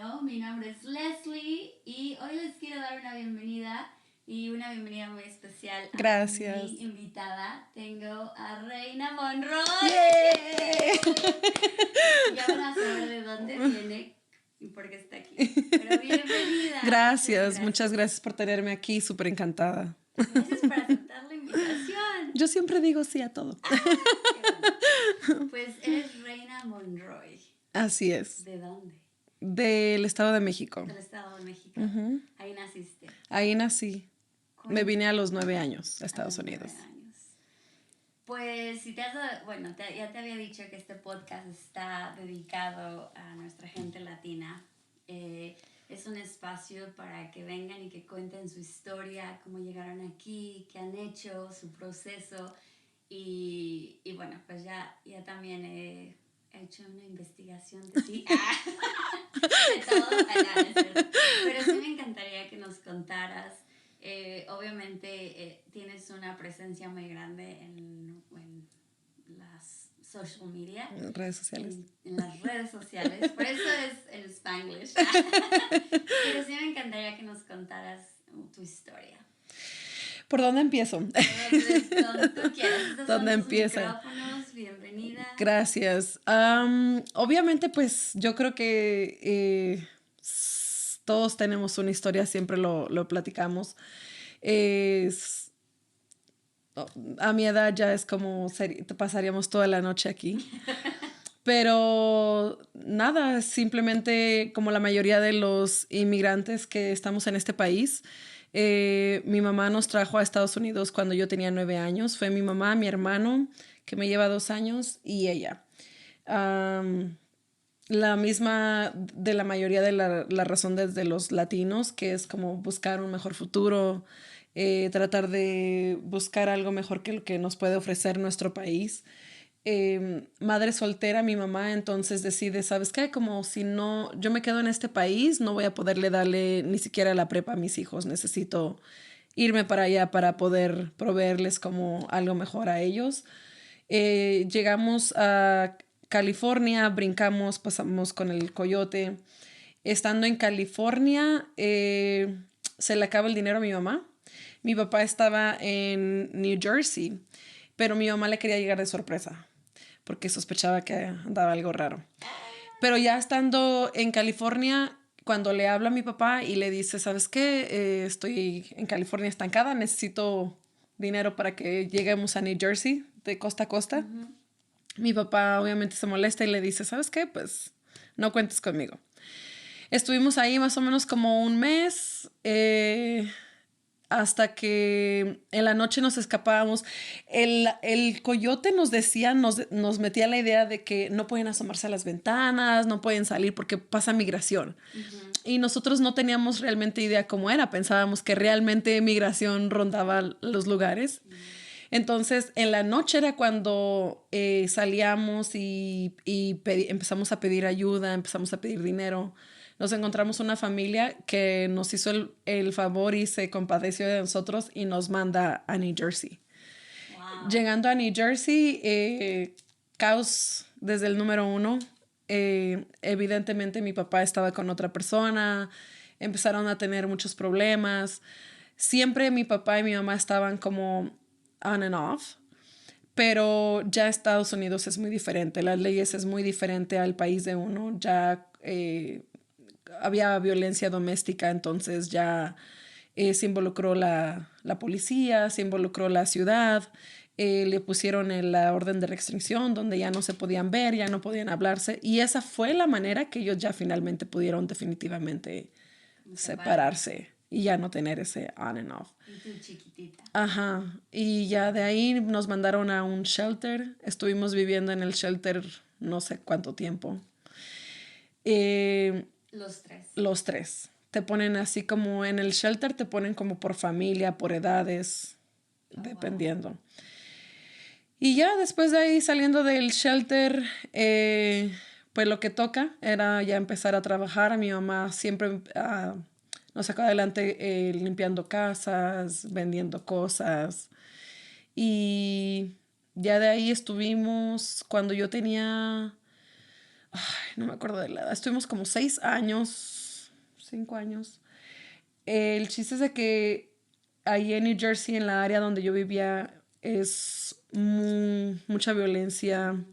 Latino. Mi nombre es Leslie y hoy les quiero dar una bienvenida y una bienvenida muy especial a Gracias. mi invitada. Tengo a Reina Monroy. ¡Yay! Ya van a saber de dónde viene y por qué está aquí. Pero bienvenida. Gracias, muchas gracias por tenerme aquí, súper encantada. Gracias por aceptar la invitación. Yo siempre digo sí a todo. Qué bueno. Pues eres Reina Monroy. Así es. ¿De dónde? Del Estado de México. Del Estado de México. Ahí naciste. Ahí nací. Me vine a los 9 años a Estados Unidos. 9 años. Pues si te has dado, bueno, ya te había dicho que este podcast está dedicado a nuestra gente latina. Es un espacio para que vengan y que cuenten su historia, cómo llegaron aquí, qué han hecho, su proceso. Y bueno, pues ya también he hecho una investigación de ti. De todo. No es cierto. Pero sí me encantaría que nos contaras. Obviamente tienes una presencia muy grande en las social media. En redes sociales. En las redes sociales. Por eso es el Spanglish. Pero sí me encantaría que nos contaras tu historia. ¿Por dónde empiezo? Donde tú quieras. ¿Dónde empieza? Micrófonos, bienvenida. Gracias. Obviamente, pues yo creo que todos tenemos una historia, siempre lo platicamos. A mi edad ya es como pasaríamos toda la noche aquí. Pero nada, simplemente como la mayoría de los inmigrantes que estamos en este país, mi mamá nos trajo a Estados Unidos cuando yo tenía 9 años. Fue mi mamá, mi hermano, que me lleva 2 años, y ella. La misma de la mayoría de la razón desde los latinos, que es como buscar un mejor futuro, tratar de buscar algo mejor que lo que nos puede ofrecer nuestro país. Madre soltera, mi mamá entonces decide, ¿sabes qué? Como si no, yo me quedo en este país, no voy a poderle darle ni siquiera la prepa a mis hijos. Necesito irme para allá para poder proveerles como algo mejor a ellos. Llegamos a California, brincamos, pasamos con el coyote. Estando en California, se le acaba el dinero a mi mamá. Mi papá estaba en New Jersey, pero mi mamá le quería llegar de sorpresa porque sospechaba que andaba algo raro. Pero ya estando en California, cuando le habla a mi papá y le dice, ¿sabes qué? Estoy en California estancada, necesito dinero para que lleguemos a New Jersey de costa a costa. Mi papá obviamente se molesta y le dice, ¿sabes qué? Pues no cuentes conmigo. Estuvimos ahí más o menos como un mes, hasta que en la noche nos escapábamos. El coyote nos decía, nos metía la idea de que no pueden asomarse a las ventanas, no pueden salir porque pasa migración. Y nosotros no teníamos realmente idea cómo era. Pensábamos que realmente migración rondaba los lugares. Entonces, en la noche era cuando salíamos y empezamos a pedir ayuda, empezamos a pedir dinero. Nos encontramos una familia que nos hizo el favor y se compadeció de nosotros y nos manda a New Jersey. Wow. Llegando a New Jersey, caos desde el número 1. Evidentemente mi papá estaba con otra persona, empezaron a tener muchos problemas. Siempre mi papá y mi mamá estaban como on and off, pero ya Estados Unidos es muy diferente, las leyes es muy diferente al país de uno. Ya había violencia doméstica, entonces ya se involucró la policía, se involucró la ciudad, le pusieron la orden de restricción donde ya no se podían ver, ya no podían hablarse, y esa fue la manera que ellos ya finalmente pudieron definitivamente separarse y ya no tener ese on and off. Y tú chiquitita. Ajá, y ya de ahí nos mandaron a un shelter, estuvimos viviendo en el shelter no sé cuánto tiempo. Los tres. Te ponen así como en el shelter, te ponen como por familia, por edades, dependiendo. Wow. Y ya después de ahí, saliendo del shelter, pues lo que toca era ya empezar a trabajar. A mi mamá siempre nos sacó adelante limpiando casas, vendiendo cosas. Y ya de ahí estuvimos cuando yo tenía no me acuerdo de la edad, estuvimos como 6 años, 5 años. El chiste es de que ahí en New Jersey, en la área donde yo vivía, es mucha violencia,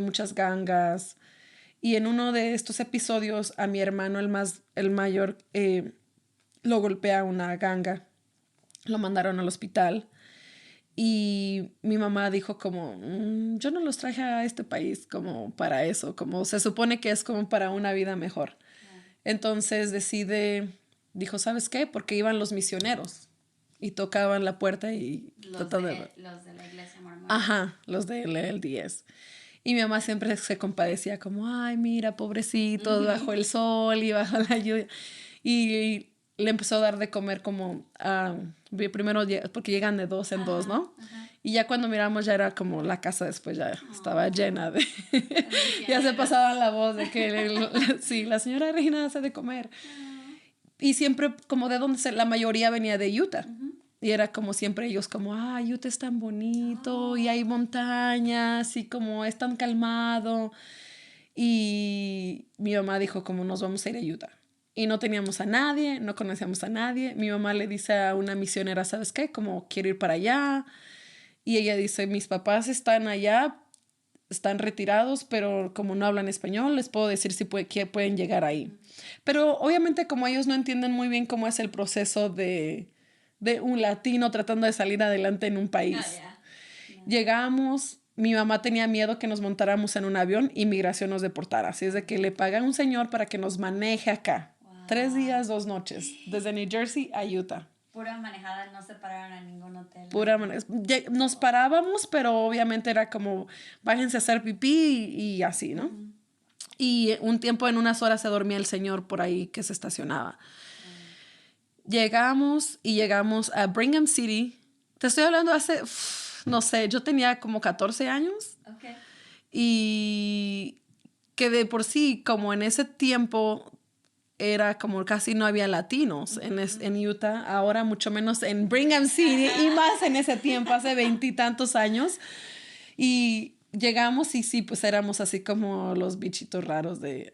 muchas gangas. Y en uno de estos episodios a mi hermano, el mayor, lo golpea una ganga. Lo mandaron al hospital. Y mi mamá dijo como, yo no los traje a este país como para eso, como se supone que es como para una vida mejor. Entonces dijo, ¿sabes qué? Porque iban los misioneros y tocaban la puerta y los de la iglesia mormona. Ajá, los del LDS. Y mi mamá siempre se compadecía como, ay, mira, pobrecitos, bajo el sol y bajo la lluvia. Y le empezó a dar de comer como, primero, porque llegan de 2 en 2, ¿no? Ajá. Y ya cuando miramos ya era como la casa después ya estaba llena de... ya se pasaba la voz de que, sí, la señora Regina hace de comer. Y siempre como de donde la mayoría venía de Utah. Y era como siempre ellos como, Utah es tan bonito y hay montañas y como es tan calmado. Y mi mamá dijo como nos vamos a ir a Utah. Y no teníamos a nadie, no conocíamos a nadie. Mi mamá le dice a una misionera, ¿sabes qué? Como quiero ir para allá. Y ella dice, mis papás están allá, están retirados, pero como no hablan español, les puedo decir si pueden llegar ahí. Pero obviamente como ellos no entienden muy bien cómo es el proceso de un latino tratando de salir adelante en un país. Llegamos, mi mamá tenía miedo que nos montáramos en un avión y migración nos deportara. Así es de que le pagan a un señor para que nos maneje acá. 3 días, 2 noches, desde New Jersey a Utah. Pura manejada, no se pararon a ningún hotel. Nos parábamos, pero obviamente era como, váyanse a hacer pipí y así, ¿no? Y un tiempo, en unas horas, se dormía el señor por ahí que se estacionaba. Llegamos a Brigham City. Te estoy hablando hace, no sé, yo tenía como 14 años. Okay. Y que de por sí, como en ese tiempo, era como casi no había latinos en Utah. Ahora mucho menos en Brigham City y más en ese tiempo, hace 20 y tantos años. Y llegamos y sí, pues éramos así como los bichitos raros de,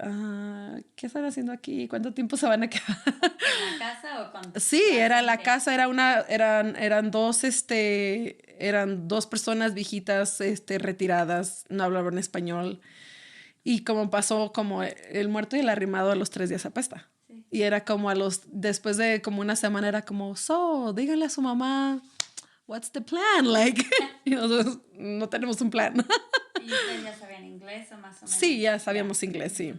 ¿qué están haciendo aquí? ¿Cuánto tiempo se van a quedar? ¿En la casa o con? Sí, era la casa, eran dos personas viejitas, retiradas, no hablaban español. Y como pasó como el muerto y el arrimado a los 3 días apesta. Sí. Y era como después de como una semana era como, díganle a su mamá, what's the plan? Like, y nosotros no tenemos un plan. ¿Y ustedes ya sabían inglés o más o menos? Sí, ya sabíamos inglés, sí.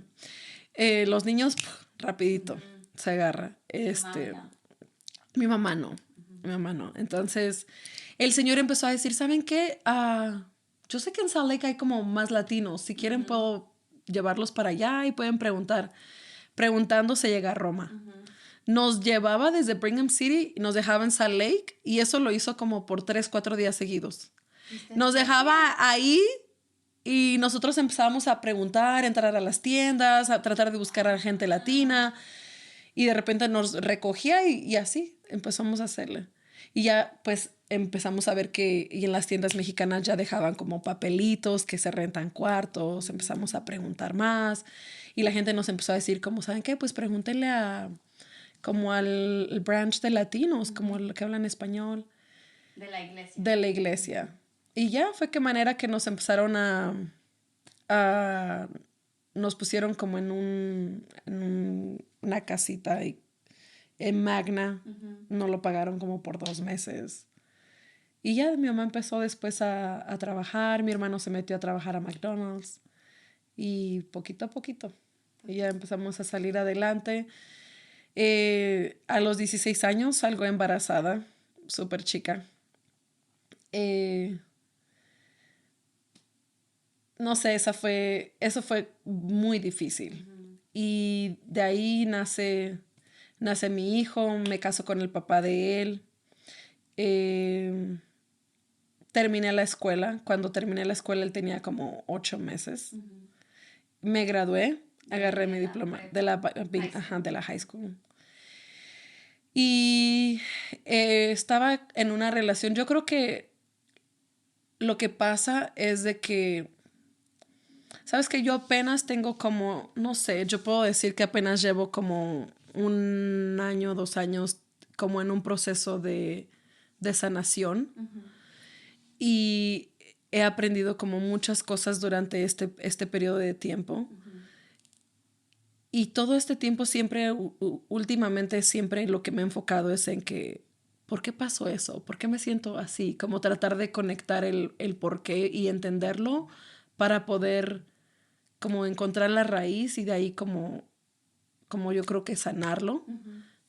Los niños, rapidito, se agarra. Mi mamá no. Mi mamá no. Entonces, el señor empezó a decir, ¿saben qué? Yo sé que en Salt Lake hay como más latinos. Si quieren puedo llevarlos para allá y pueden preguntar. Preguntando se llega a Roma. Nos llevaba desde Brigham City y nos dejaba en Salt Lake y eso lo hizo como por 3, 4 días seguidos. Nos dejaba ahí y nosotros empezábamos a preguntar, entrar a las tiendas, a tratar de buscar a gente latina y de repente nos recogía y así empezamos a hacerle. Y ya pues empezamos a ver que y en las tiendas mexicanas ya dejaban como papelitos que se rentan cuartos, empezamos a preguntar más y la gente nos empezó a decir como, ¿saben qué? Pues pregúntenle como al branch de latinos, como el que hablan español. De la iglesia. De la iglesia. Y ya fue que manera que nos empezaron nos pusieron como en una casita en Magna. Nos lo pagaron como por 2 meses. Y ya mi mamá empezó después a trabajar. Mi hermano se metió a trabajar a McDonald's. Y poquito a poquito. Y ya empezamos a salir adelante. A los 16 años salgo embarazada. Súper chica. No sé, eso fue muy difícil. Y de ahí nace mi hijo, me caso con el papá de él. Terminé la escuela. Cuando terminé la escuela él tenía como 8 meses. Me gradué, agarré mi diploma de la high school. Y estaba en una relación. Yo creo que lo que pasa es de que Sabes que yo apenas tengo como, no sé, yo puedo decir que apenas llevo como 1 año, 2 años como en un proceso de sanación. Y he aprendido como muchas cosas durante este periodo de tiempo. Y todo este tiempo siempre, últimamente siempre lo que me he enfocado es en que, ¿por qué pasó eso? ¿Por qué me siento así? Como tratar de conectar el por qué y entenderlo para poder como encontrar la raíz y de ahí como yo creo que sanarlo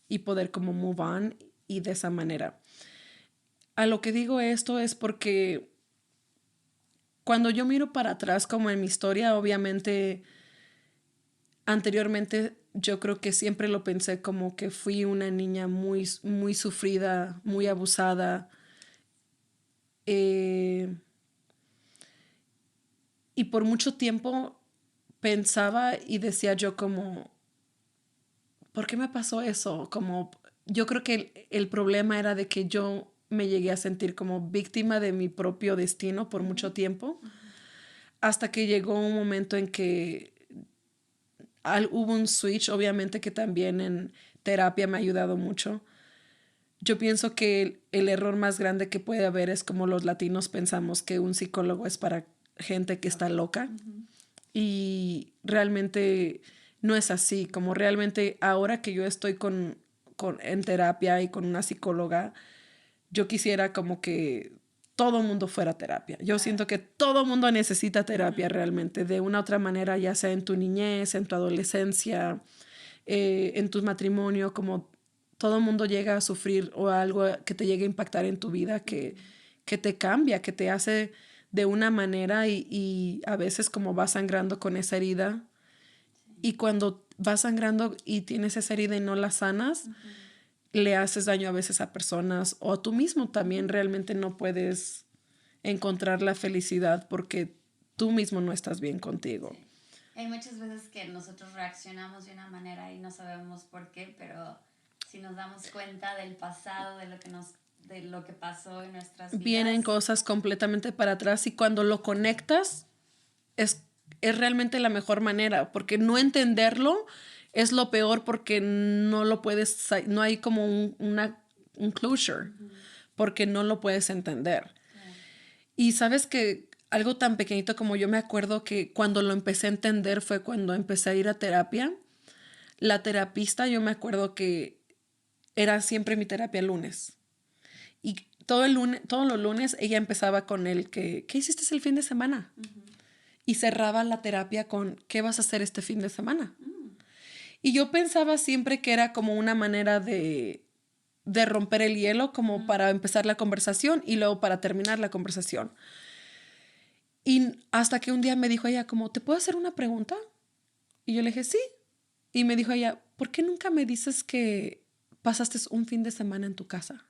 y poder como move on y de esa manera. A lo que digo esto es porque cuando yo miro para atrás como en mi historia, obviamente anteriormente yo creo que siempre lo pensé como que fui una niña muy, muy sufrida, muy abusada. Y por mucho tiempo pensaba y decía yo como, ¿por qué me pasó eso? Como, yo creo que el problema era de que yo me llegué a sentir como víctima de mi propio destino por mucho tiempo, hasta que llegó un momento en que hubo un switch, obviamente que también en terapia me ha ayudado mucho. Yo pienso que el error más grande que puede haber es como los latinos pensamos que un psicólogo es para gente que está loca. Y realmente no es así. Como realmente ahora que yo estoy en terapia y con una psicóloga, yo quisiera como que todo mundo fuera a terapia. Yo siento que todo mundo necesita terapia realmente, de una u otra manera, ya sea en tu niñez, en tu adolescencia, en tu matrimonio, como todo mundo llega a sufrir o algo que te llegue a impactar en tu vida que te cambia, que te hace de una manera y a veces como vas sangrando con esa herida. Y cuando vas sangrando y tienes esa herida y no la sanas, le haces daño a veces a personas o a tú mismo también realmente no puedes encontrar la felicidad porque tú mismo no estás bien contigo. Sí. Hay muchas veces que nosotros reaccionamos de una manera y no sabemos por qué, pero si nos damos cuenta del pasado, de lo que pasó en nuestras vidas. Vienen cosas completamente para atrás y cuando lo conectas es realmente la mejor manera, porque no entenderlo es lo peor porque no lo puedes, no hay como un closure, porque no lo puedes entender. Y sabes que algo tan pequeñito como yo me acuerdo que cuando lo empecé a entender fue cuando empecé a ir a terapia. La terapista, yo me acuerdo que era siempre mi terapia el lunes. Y todos los lunes ella empezaba con ¿qué hiciste el fin de semana? Y cerraba la terapia con, ¿qué vas a hacer este fin de semana? Y yo pensaba siempre que era como una manera de romper el hielo, como para empezar la conversación y luego para terminar la conversación. Y hasta que un día me dijo ella como, ¿te puedo hacer una pregunta? Y yo le dije, sí. Y me dijo ella, ¿por qué nunca me dices que pasaste un fin de semana en tu casa?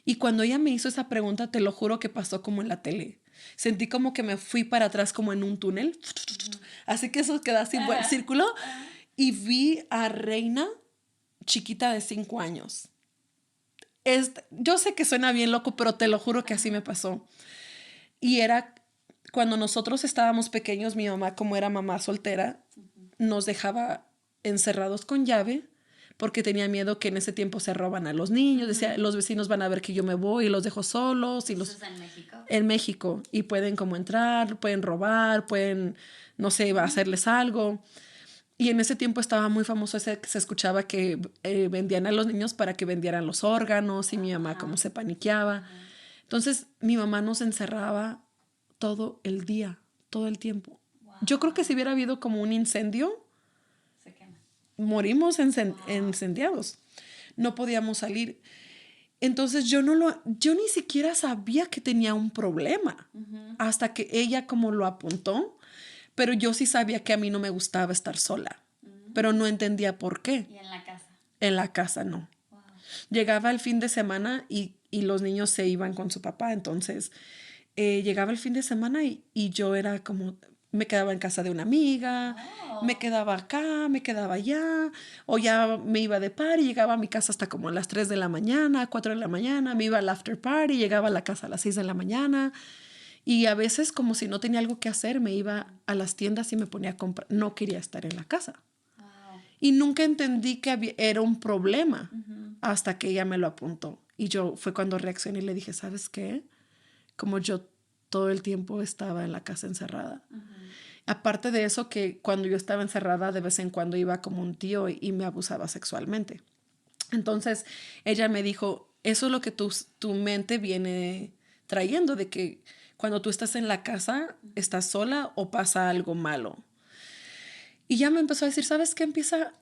Y cuando ella me hizo esa pregunta, te lo juro que pasó como en la tele. Sentí como que me fui para atrás como en un túnel. Así que eso queda así en círculo. Y vi a Reina, chiquita de 5 años. Yo sé que suena bien loco, pero te lo juro que así me pasó. Y era cuando nosotros estábamos pequeños, mi mamá, como era mamá soltera, nos dejaba encerrados con llave porque tenía miedo que en ese tiempo se roban a los niños. Decía, los vecinos van a ver que yo me voy y los dejo solos. Y ¿Eso es en México? En México. Y pueden como entrar, pueden robar, pueden, no sé, hacerles algo. Y en ese tiempo estaba muy famoso se escuchaba que vendían a los niños para que vendieran los órganos y mi mamá como se paniqueaba. Entonces mi mamá nos encerraba todo el día, todo el tiempo. Wow. Yo creo que si hubiera habido como un incendio, se quema. Morimos incendiados. No podíamos salir. Entonces yo ni siquiera sabía que tenía un problema hasta que ella como lo apuntó, pero yo sí sabía que a mí no me gustaba estar sola, pero no entendía por qué. ¿Y en la casa? En la casa no. Wow. Llegaba el fin de semana y los niños se iban con su papá, entonces llegaba el fin de semana y yo era como, me quedaba en casa de una amiga, me quedaba acá, me quedaba allá, o ya me iba de party, llegaba a mi casa hasta como a las 3 de la mañana, 4 de la mañana, me iba al after party, llegaba a la casa a las 6 de la mañana Y a veces, como si no tenía algo que hacer, me iba a las tiendas y me ponía a comprar. No quería estar en la casa. Wow. Y nunca entendí que era un problema hasta que ella me lo apuntó. Y fue cuando reaccioné y le dije, ¿sabes qué? Como yo todo el tiempo estaba en la casa encerrada. Aparte de eso, que cuando yo estaba encerrada, de vez en cuando iba como un tío y me abusaba sexualmente. Entonces, ella me dijo, eso es lo que tu mente viene trayendo, de que cuando tú estás en la casa, estás sola o pasa algo malo. Y ya me empezó a decir, ¿sabes qué?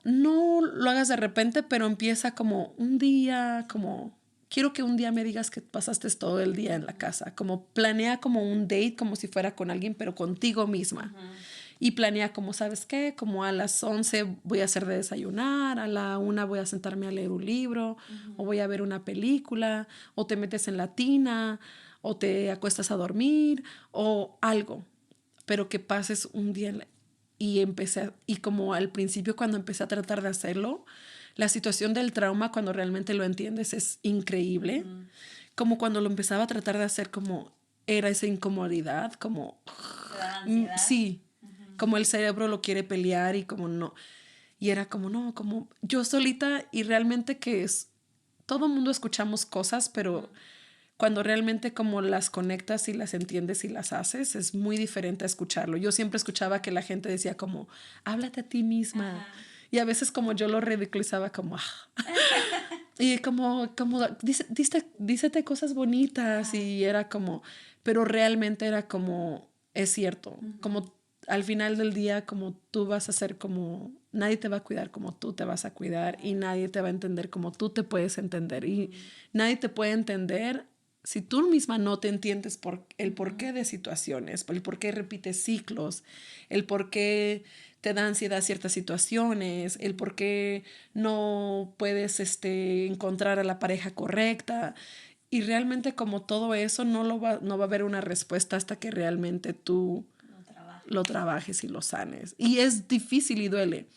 No lo hagas de repente, pero empieza como un día, como, quiero que un día me digas que pasaste todo el día en la casa. Como planea como un date, como si fuera con alguien, pero contigo misma. Y planea como, ¿sabes qué? Como a las 11 voy a hacer de desayunar, a la 1 voy a sentarme a leer un libro, o voy a ver una película, o te metes en la tina, o te acuestas a dormir, o algo. Pero que pases un día y como al principio cuando empecé a tratar de hacerlo, la situación del trauma cuando realmente lo entiendes es increíble. Como cuando lo empezaba a tratar de hacer, como era esa incomodidad, como ¿Te da ansiedad? sí, como el cerebro lo quiere pelear y como no. Y era como no, como yo solita, y realmente que es, todo mundo escuchamos cosas, pero cuando realmente como las conectas y las entiendes y las haces, es muy diferente a escucharlo. Yo siempre escuchaba que la gente decía como, háblate a ti misma. Y a veces como yo lo ridiculizaba como, y como dícete cosas bonitas. Y era como, pero realmente era como, es cierto, como al final del día, como tú vas a ser como, nadie te va a cuidar como tú te vas a cuidar, y nadie te va a entender como tú te puedes entender, y nadie te puede entender si tú misma no te entiendes por el porqué de situaciones, el por qué repites ciclos, el por qué te da ansiedad ciertas situaciones, el por qué no puedes encontrar a la pareja correcta. Y realmente como todo eso no va a haber una respuesta hasta que realmente tú lo trabajes y lo sanes. Y es difícil y duele.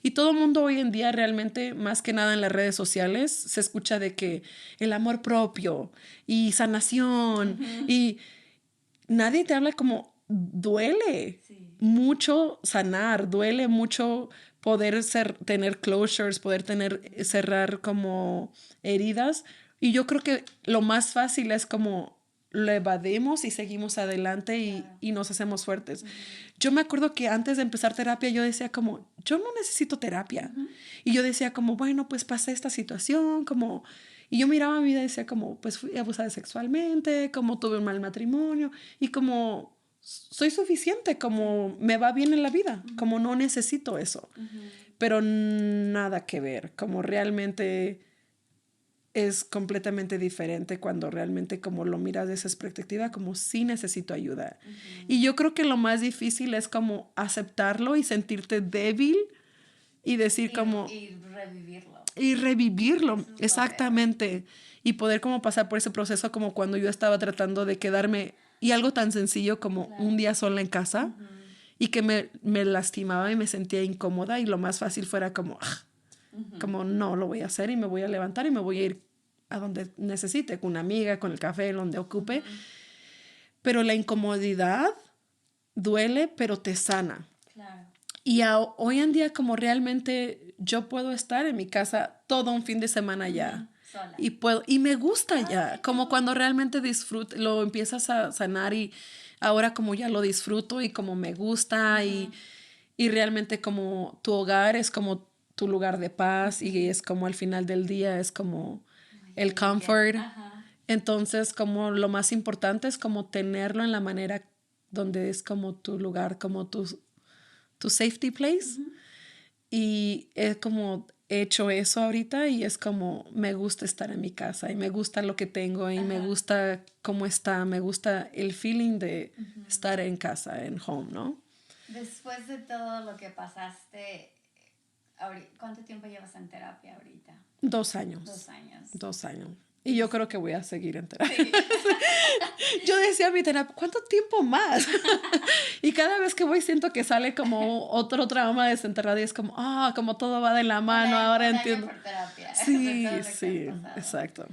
Y todo el mundo hoy en día realmente, más que nada en las redes sociales, se escucha de que el amor propio y sanación, y nadie te habla como duele mucho sanar, duele mucho poder tener closures, poder cerrar como heridas. Y yo creo que lo más fácil es como lo evadimos y seguimos adelante y nos hacemos fuertes. Yo me acuerdo que antes de empezar terapia yo decía como, yo no necesito terapia. Y yo decía como, bueno, pues pasé esta situación, como... Y yo miraba mi vida y decía como, pues fui abusada sexualmente, como tuve un mal matrimonio, y como soy suficiente, como me va bien en la vida, como no necesito eso. Pero nada que ver, como realmente es completamente diferente cuando realmente como lo miras de esa perspectiva, como sí necesito ayuda. Y yo creo que lo más difícil es como aceptarlo y sentirte débil y decir como... Y revivirlo. Y revivirlo, exactamente. Y poder como pasar por ese proceso como cuando yo estaba tratando de quedarme, y algo tan sencillo como un día sola en casa, y que me lastimaba y me sentía incómoda, y lo más fácil fuera como, como no lo voy a hacer, y me voy a levantar y me voy a ir a donde necesite, con una amiga, con el café, donde ocupe. Pero la incomodidad duele, pero te sana. Claro. Y hoy en día como realmente yo puedo estar en mi casa todo un fin de semana ya. Sola. Y me gusta ya, como cuando realmente lo empiezas a sanar, y ahora como ya lo disfruto y como me gusta, y realmente como tu hogar es como tu lugar de paz, y es como al final del día es como el comfort. Entonces como lo más importante es como tenerlo en la manera donde es como tu lugar, como tu safety place. Y es como he hecho eso ahorita, y es como me gusta estar en mi casa, y me gusta lo que tengo, y me gusta cómo está, me gusta el feeling de estar en casa, en home, ¿no? Después de todo lo que pasaste, ¿cuánto tiempo llevas en terapia ahorita? 2 años. 2 años. 2 años. Y yo creo que voy a seguir en terapia. Sí. Yo decía a mi terapia, ¿cuánto tiempo más? Y cada vez que voy siento que sale como otro trauma desenterrado, y es como, como todo va de la mano, ahora entiendo. Por terapia. Sí, sí, exacto.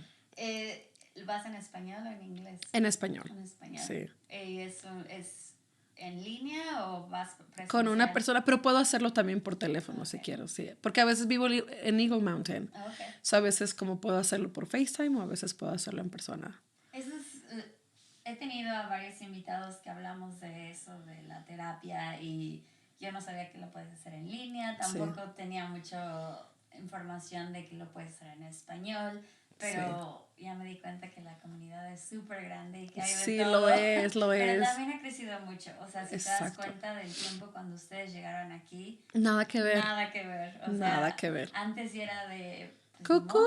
¿Vas en español o en inglés? En español. En español. Sí. ¿Y eso es en línea o vas presencial? Con una persona, pero puedo hacerlo también por teléfono si quiero, sí. Porque a veces vivo en Eagle Mountain. Okay. So a veces como puedo hacerlo por FaceTime o a veces puedo hacerlo en persona. Eso es, he tenido a varios invitados que hablamos de eso, de la terapia, y yo no sabía que lo puedes hacer en línea, tampoco tenía mucha información de que lo puedes hacer en español, pero ya me di cuenta que la comunidad es súper grande y que hay de todo. Lo es. Pero también ha crecido mucho, o sea, si Exacto. te das cuenta del tiempo cuando ustedes llegaron aquí. Nada que ver. Nada que ver. O nada sea, que ver. Antes era de... ¡Cucú!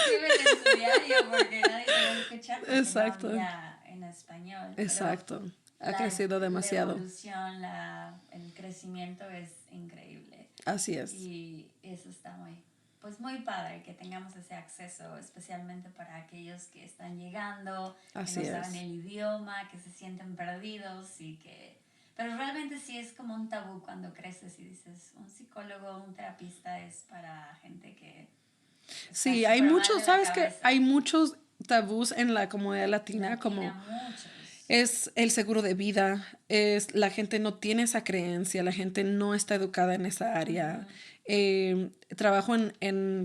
Escriben en su diario porque nadie te va a escuchar porque Exacto. no había en español. Exacto. Ha crecido demasiado. La evolución, el crecimiento es increíble. Así es. Y eso está muy padre que tengamos ese acceso, especialmente para aquellos que están llegando, Así que no saben el idioma, que se sienten perdidos y que... Pero realmente sí es como un tabú cuando creces y dices, un psicólogo, un terapista es para gente que... Sí, hay muchos, ¿sabes qué? Hay muchos tabús en la comunidad latina como muchos. Es el seguro de vida, es la gente no tiene esa creencia, la gente no está educada en esa área. Trabajo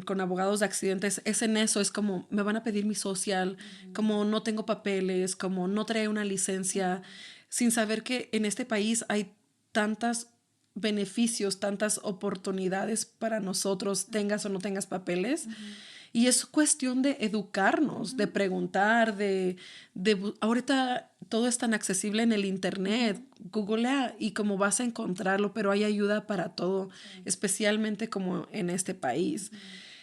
con abogados de accidentes, es en eso, es como me van a pedir mi social, como no tengo papeles, como no trae una licencia, sin saber que en este país hay tantos beneficios, tantas oportunidades para nosotros, tengas o no tengas papeles. Y es cuestión de educarnos, de preguntar, ahorita todo es tan accesible en el internet, googlea y como vas a encontrarlo, pero hay ayuda para todo, especialmente como en este país.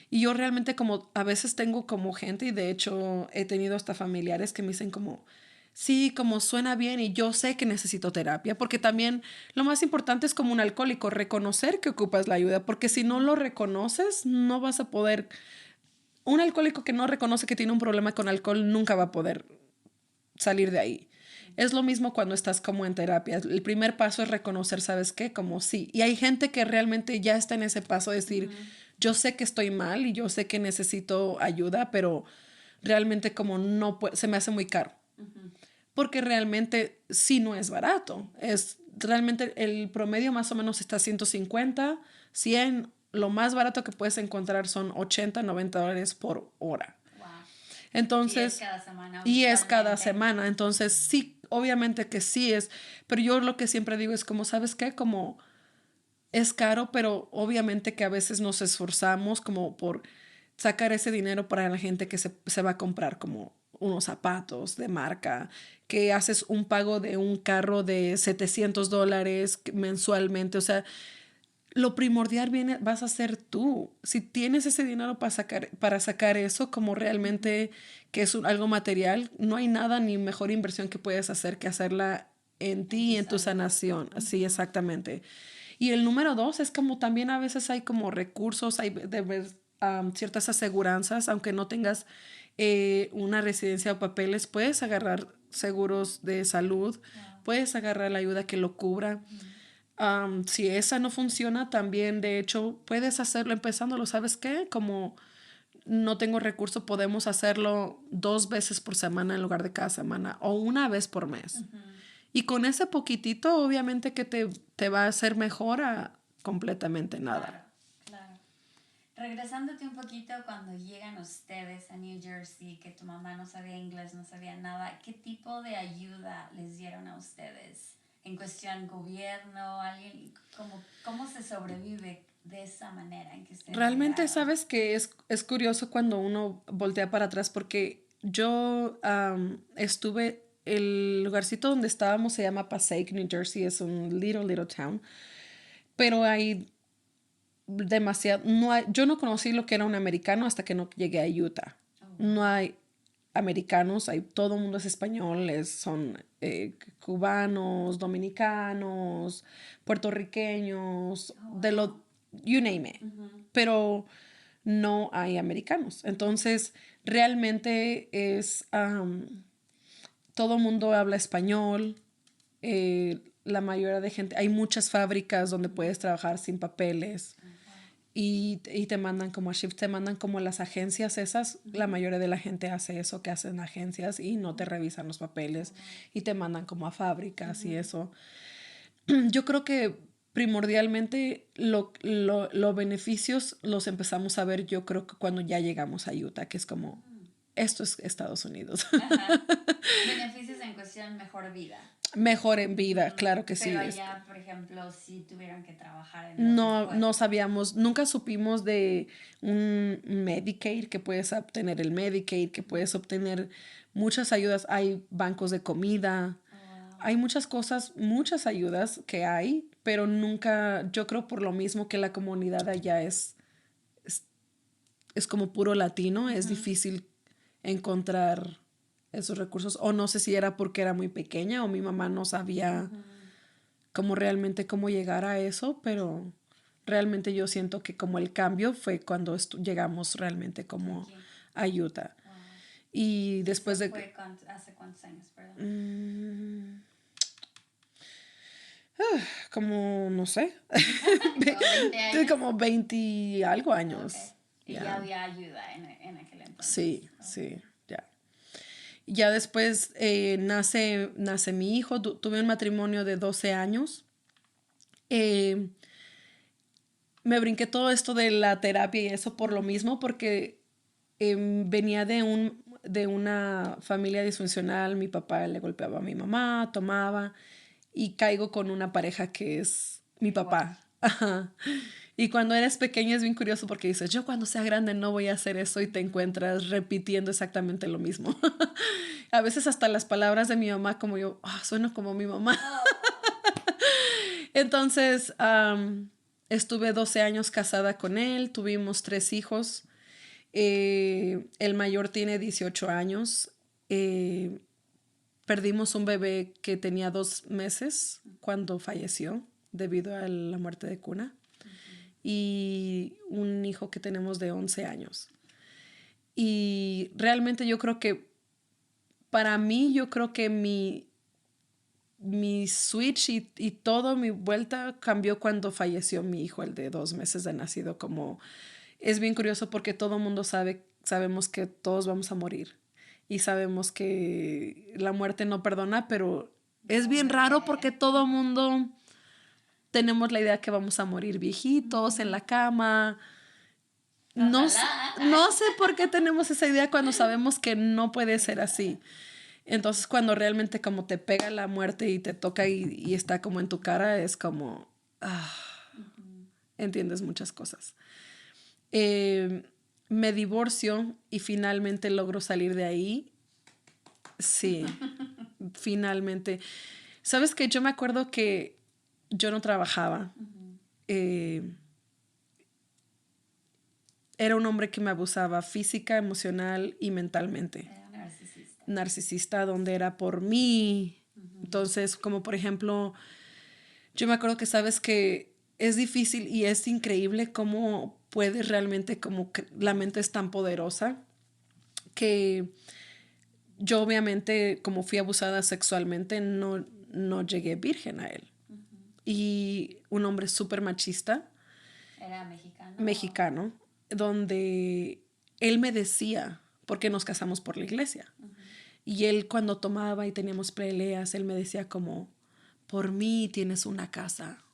Y yo realmente como a veces tengo como gente, y de hecho he tenido hasta familiares que me dicen como, sí, como suena bien y yo sé que necesito terapia, porque también lo más importante es como un alcohólico, reconocer que ocupas la ayuda, porque si no lo reconoces, no vas a poder... Un alcohólico que no reconoce que tiene un problema con alcohol nunca va a poder salir de ahí. Es lo mismo cuando estás como en terapia. El primer paso es reconocer, ¿sabes qué? Como sí. Y hay gente que realmente ya está en ese paso de decir, yo sé que estoy mal y yo sé que necesito ayuda, pero realmente como no se me hace muy caro. Porque realmente sí no es barato. Realmente el promedio más o menos está 150, 100. Lo más barato que puedes encontrar son $80, $90 por hora. Wow. Entonces, y es cada semana. Entonces, sí, obviamente que sí es. Pero yo lo que siempre digo es como, ¿sabes qué? Como es caro, pero obviamente que a veces nos esforzamos como por sacar ese dinero para la gente que se va a comprar como unos zapatos de marca, que haces un pago de un carro de $700 mensualmente. O sea, lo primordial vas a ser tú. Si tienes ese dinero para sacar eso como realmente que es algo material, no hay nada ni mejor inversión que puedes hacer que hacerla en ti y en tu sanación. Así, exactamente. Y el número 2 es como también a veces hay como recursos, hay ciertas aseguranzas, aunque no tengas una residencia o papeles, puedes agarrar seguros de salud, puedes agarrar la ayuda que lo cubra. Si esa no funciona, también de hecho puedes hacerlo empezándolo. ¿Sabes qué? Como no tengo recurso, podemos hacerlo 2 veces por semana en lugar de cada semana o una vez por mes. Y con ese poquitito, obviamente que te va a hacer mejor a completamente nada. Claro. Regresándote un poquito cuando llegan ustedes a New Jersey, que tu mamá no sabía inglés, no sabía nada, ¿qué tipo de ayuda les dieron a ustedes? En cuestión gobierno, alguien, ¿cómo se sobrevive de esa manera en que ustedes Realmente llegaron? sabes que es curioso cuando uno voltea para atrás porque yo estuve, el lugarcito donde estábamos se llama Passaic, New Jersey, es un little town, pero hay demasiado, yo no conocí lo que era un americano hasta que no llegué a Utah. No hay americanos, todo el mundo es español, son cubanos, dominicanos, puertorriqueños, you name it. Pero no hay americanos. Entonces, realmente todo el mundo habla español. La mayoría de gente, hay muchas fábricas donde puedes trabajar sin papeles. y te mandan como a Shift, te mandan como a las agencias esas. La mayoría de la gente hace eso, que hacen agencias y no te revisan los papeles y te mandan como a fábricas y eso. Yo creo que primordialmente los beneficios los empezamos a ver, yo creo que cuando ya llegamos a Utah, que es como, esto es Estados Unidos. Ajá. Beneficios en cuestión mejor vida. Mejor en vida, claro que sí. Pero allá, por ejemplo, si tuvieran que trabajar en lo No, que fue. no sabíamos, nunca supimos de un Medicaid, que puedes obtener el Medicaid, que puedes obtener muchas ayudas. Hay bancos de comida, hay muchas cosas, muchas ayudas que hay, pero nunca, yo creo por lo mismo que la comunidad allá es como puro latino, es difícil encontrar esos recursos. O no sé si era porque era muy pequeña o mi mamá no sabía cómo realmente cómo llegar a eso, pero realmente yo siento que como el cambio fue cuando llegamos realmente como Aquí. a Utah. Wow. Y después ¿Eso de... fue hace cuántos años, perdón? Como, no sé, ¿Como 20 años? como 20 y algo años. Okay. Y Ya. ya había ayuda en aquel entonces. Sí, sí, ya. Ya después nace mi hijo, tuve un matrimonio de 12 años. Eh, Me brinqué todo esto de la terapia y eso por lo mismo, porque venía de una familia disfuncional. Mi papá le golpeaba a mi mamá, tomaba, y caigo con una pareja que es mi papá. Ajá. Y cuando eres pequeño es bien curioso porque dices, yo cuando sea grande no voy a hacer eso, y te encuentras repitiendo exactamente lo mismo. A veces hasta las palabras de mi mamá, como yo, sueno como mi mamá. Entonces, estuve 12 años casada con él, tuvimos 3 hijos. El mayor tiene 18 años. Perdimos un bebé que tenía 2 meses cuando falleció debido a la muerte de cuna. Y un hijo que tenemos de 11 años. Y realmente yo creo que para mí, yo creo que mi switch y todo mi vuelta cambió cuando falleció mi hijo, el de 2 meses de nacido. Como es bien curioso porque todo el mundo sabemos que todos vamos a morir y sabemos que la muerte no perdona, pero es bien raro porque todo el mundo tenemos la idea que vamos a morir viejitos en la cama. No, no sé por qué tenemos esa idea cuando sabemos que no puede ser así. Entonces, cuando realmente como te pega la muerte y te toca y está como en tu cara, es como, entiendes muchas cosas. Me divorcio y finalmente logro salir de ahí. Sí, finalmente. ¿Sabes qué? Yo me acuerdo que yo no trabajaba. Era un hombre que me abusaba física, emocional y mentalmente. Era narcisista. Narcisista, donde era por mí. Entonces, como por ejemplo, yo me acuerdo que sabes que es difícil y es increíble cómo puedes realmente, como que la mente es tan poderosa, que yo obviamente, como fui abusada sexualmente, no llegué virgen a él. Y un hombre súper machista. ¿Era mexicano? Mexicano, donde él me decía, porque nos casamos por la iglesia. Y él, cuando tomaba y teníamos peleas, él me decía como, por mí tienes una casa.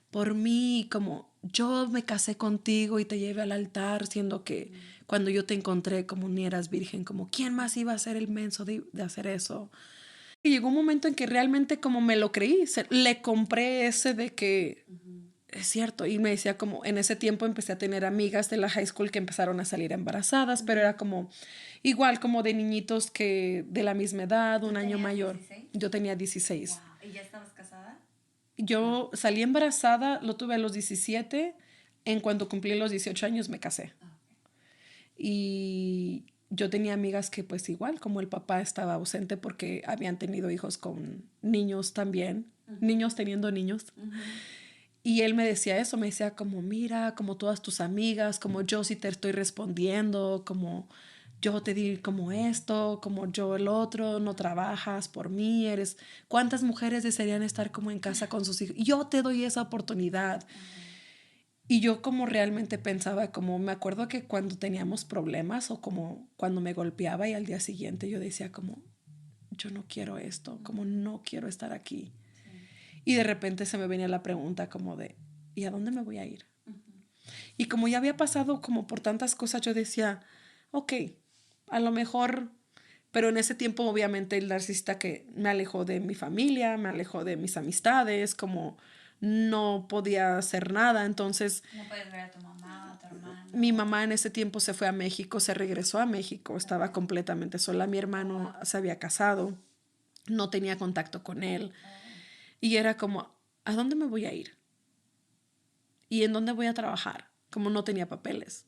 Por mí, como yo me casé contigo y te llevé al altar, siendo que cuando yo te encontré como ni eras virgen, como quién más iba a ser el menso de hacer eso. Y llegó un momento en que realmente como me lo creí, le compré ese de que es cierto. Y me decía como, en ese tiempo empecé a tener amigas de la high school que empezaron a salir embarazadas, pero era como igual como de niñitos que de la misma edad, un año mayor. 16? Yo tenía 16. Wow. ¿Y ya estabas casada? Yo salí embarazada, lo tuve a los 17. En cuanto cumplí los 18 años me casé. Y yo tenía amigas que pues igual, como el papá estaba ausente porque habían tenido hijos con niños también, niños teniendo niños. Y él me decía eso, me decía como, mira, como todas tus amigas, como yo sí te estoy respondiendo, como yo te di como esto, como yo el otro, no trabajas por mí, eres... ¿Cuántas mujeres desearían estar como en casa con sus hijos? Yo te doy esa oportunidad. Y yo como realmente pensaba, como me acuerdo que cuando teníamos problemas o como cuando me golpeaba y al día siguiente yo decía como, yo no quiero esto, como no quiero estar aquí. Sí. Y de repente se me venía la pregunta como de, ¿y a dónde me voy a ir? Y como ya había pasado como por tantas cosas, yo decía, ok, a lo mejor, pero en ese tiempo obviamente el narcisista que me alejó de mi familia, me alejó de mis amistades, como no podía hacer nada, entonces No puedes ver a tu mamá o a tu mi hermano. mamá en ese tiempo se fue a México, se regresó a México, estaba completamente sola, mi hermano se había casado, no tenía contacto con él y era como, ¿a dónde me voy a ir? ¿Y en dónde voy a trabajar? Como no tenía papeles.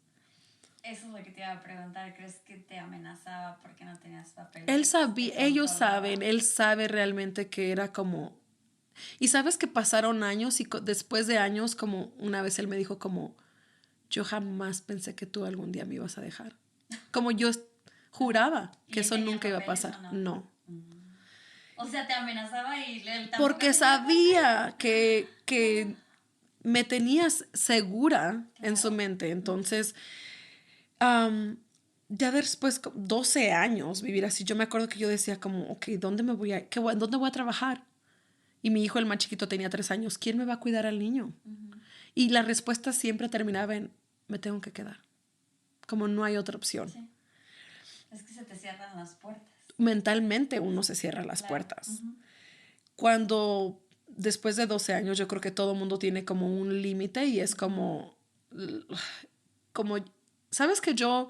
Eso es lo que te iba a preguntar. ¿Crees que te amenazaba porque no tenías Él papeles? ¿Que sabía, te ellos saben, controlaba? él sabe realmente que era como... Y sabes que pasaron años y después de años, como una vez él me dijo como, yo jamás pensé que tú algún día me ibas a dejar. Como yo juraba ¿Y que él eso tenía nunca iba a papeles o pasar. no? No. O sea, te amenazaba y él tampoco Porque tenía papeles. sabía que me tenías segura en su Claro. mente. Entonces, am, ya después, 12 años vivir así, yo me acuerdo que yo decía como, ok, ¿dónde me voy a, dónde voy a trabajar? Y mi hijo, el más chiquito, tenía 3 años. ¿Quién me va a cuidar al niño? Y la respuesta siempre terminaba en, me tengo que quedar. Como no hay otra opción. Sí. Es que se te cierran las puertas. Mentalmente uno se cierra las Claro. puertas. Cuando después de 12 años yo creo que todo mundo tiene como un límite y es como, ¿sabes que yo,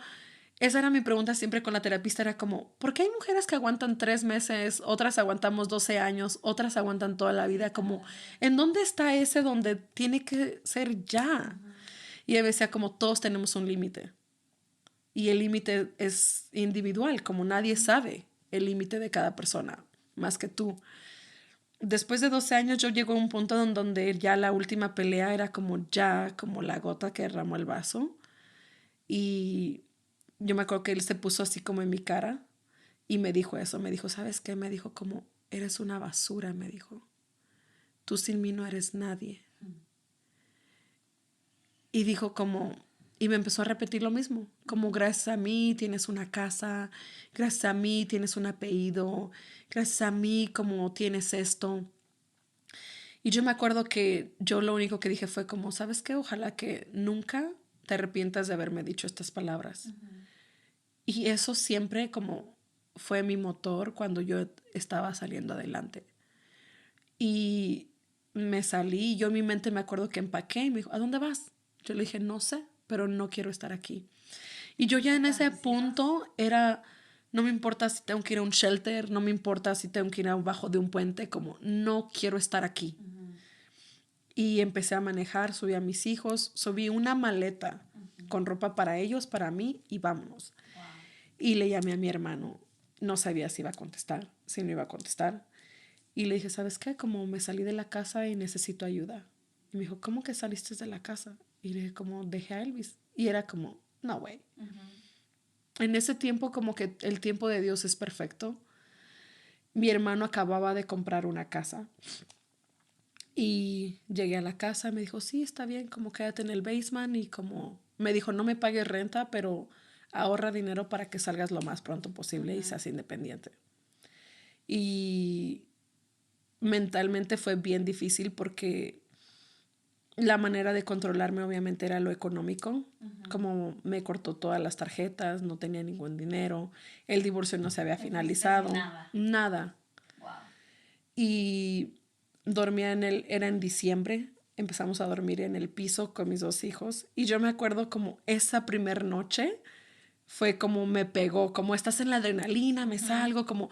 esa era mi pregunta siempre con la terapista, era como, ¿por qué hay mujeres que aguantan 3 meses, otras aguantamos 12 años, otras aguantan toda la vida? Como, ¿en dónde está ese donde tiene que ser ya? Y ella decía como todos tenemos un límite y el límite es individual, como nadie sabe el límite de cada persona más que tú. Después de 12 años yo llego a un punto donde ya la última pelea era como ya, como la gota que derramó el vaso. Y yo me acuerdo que él se puso así como en mi cara y me dijo eso, me dijo, ¿sabes qué? Me dijo como, eres una basura, me dijo, tú sin mí no eres nadie. Y dijo como, y me empezó a repetir lo mismo, como gracias a mí tienes una casa, gracias a mí tienes un apellido, gracias a mí como tienes esto. Y yo me acuerdo que yo lo único que dije fue como, ¿sabes qué? Ojalá que nunca te arrepientas de haberme dicho estas palabras. Y eso siempre como fue mi motor cuando yo estaba saliendo adelante. Y me salí y yo en mi mente me acuerdo que empaqué y me dijo, ¿a dónde vas? Yo le dije, no sé, pero no quiero estar aquí. Y yo ya en ¿Con ese tus hijos? punto era, no me importa si tengo que ir a un shelter, no me importa si tengo que ir abajo de un puente, como no quiero estar aquí. Y empecé a manejar, subí a mis hijos, subí una maleta con ropa para ellos, para mí y vámonos. Wow. Y le llamé a mi hermano, no sabía si iba a contestar, si no iba a contestar. Y le dije, ¿sabes qué? Como me salí de la casa y necesito ayuda. Y me dijo, ¿cómo que saliste de la casa? Y le dije, como dejé a Elvis. Y era como, no, güey. En ese tiempo como que el tiempo de Dios es perfecto. Mi hermano acababa de comprar una casa. Y llegué a la casa, me dijo, sí, está bien, como quédate en el basement. Y como me dijo, no me pagues renta, pero ahorra dinero para que salgas lo más pronto posible y seas independiente. Y mentalmente fue bien difícil porque la manera de controlarme obviamente era lo económico. Como me cortó todas las tarjetas, no tenía ningún dinero, el divorcio no se había Te pusiste sin finalizado, nada. nada. Wow. Y dormía era en diciembre, empezamos a dormir en el piso con mis 2 hijos y yo me acuerdo como esa primer noche fue como me pegó, como estás en la adrenalina, me salgo, como,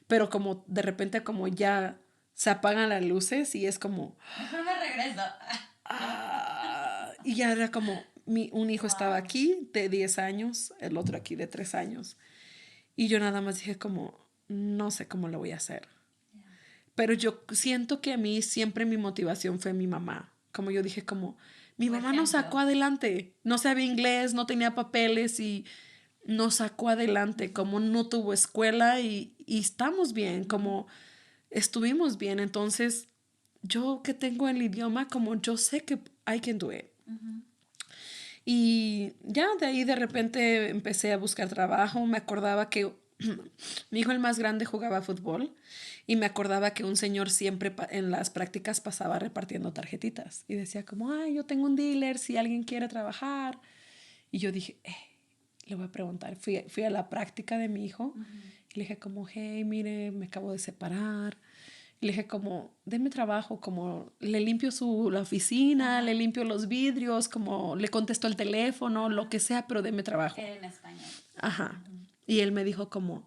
pero como de repente como ya se apagan las luces y es como, Mejor me regreso. y ya era como, un hijo estaba Wow. aquí de 10 años, el otro aquí de 3 años. Y yo nada más dije como, no sé cómo lo voy a hacer. Pero yo siento que a mí siempre mi motivación fue mi mamá. Como yo dije como, mi Tu mamá nos sacó ejemplo. adelante. No sabía inglés, no tenía papeles y nos sacó adelante. Como no tuvo escuela y estamos bien, como estuvimos bien. Entonces, yo que tengo el idioma, como yo sé que I can do it. Y ya de ahí de repente empecé a buscar trabajo. Me acordaba que mi hijo el más grande jugaba fútbol y me acordaba que un señor siempre en las prácticas pasaba repartiendo tarjetitas y decía como, ay, yo tengo un dealer, si alguien quiere trabajar. Y yo dije, le voy a preguntar. Fui a la práctica de mi hijo y le dije como, hey, mire, me acabo de separar. Y le dije como, deme trabajo, como le limpio la oficina, le limpio los vidrios, como le contesto el teléfono, lo que sea, pero deme trabajo. Era en español. Ajá. Y él me dijo como,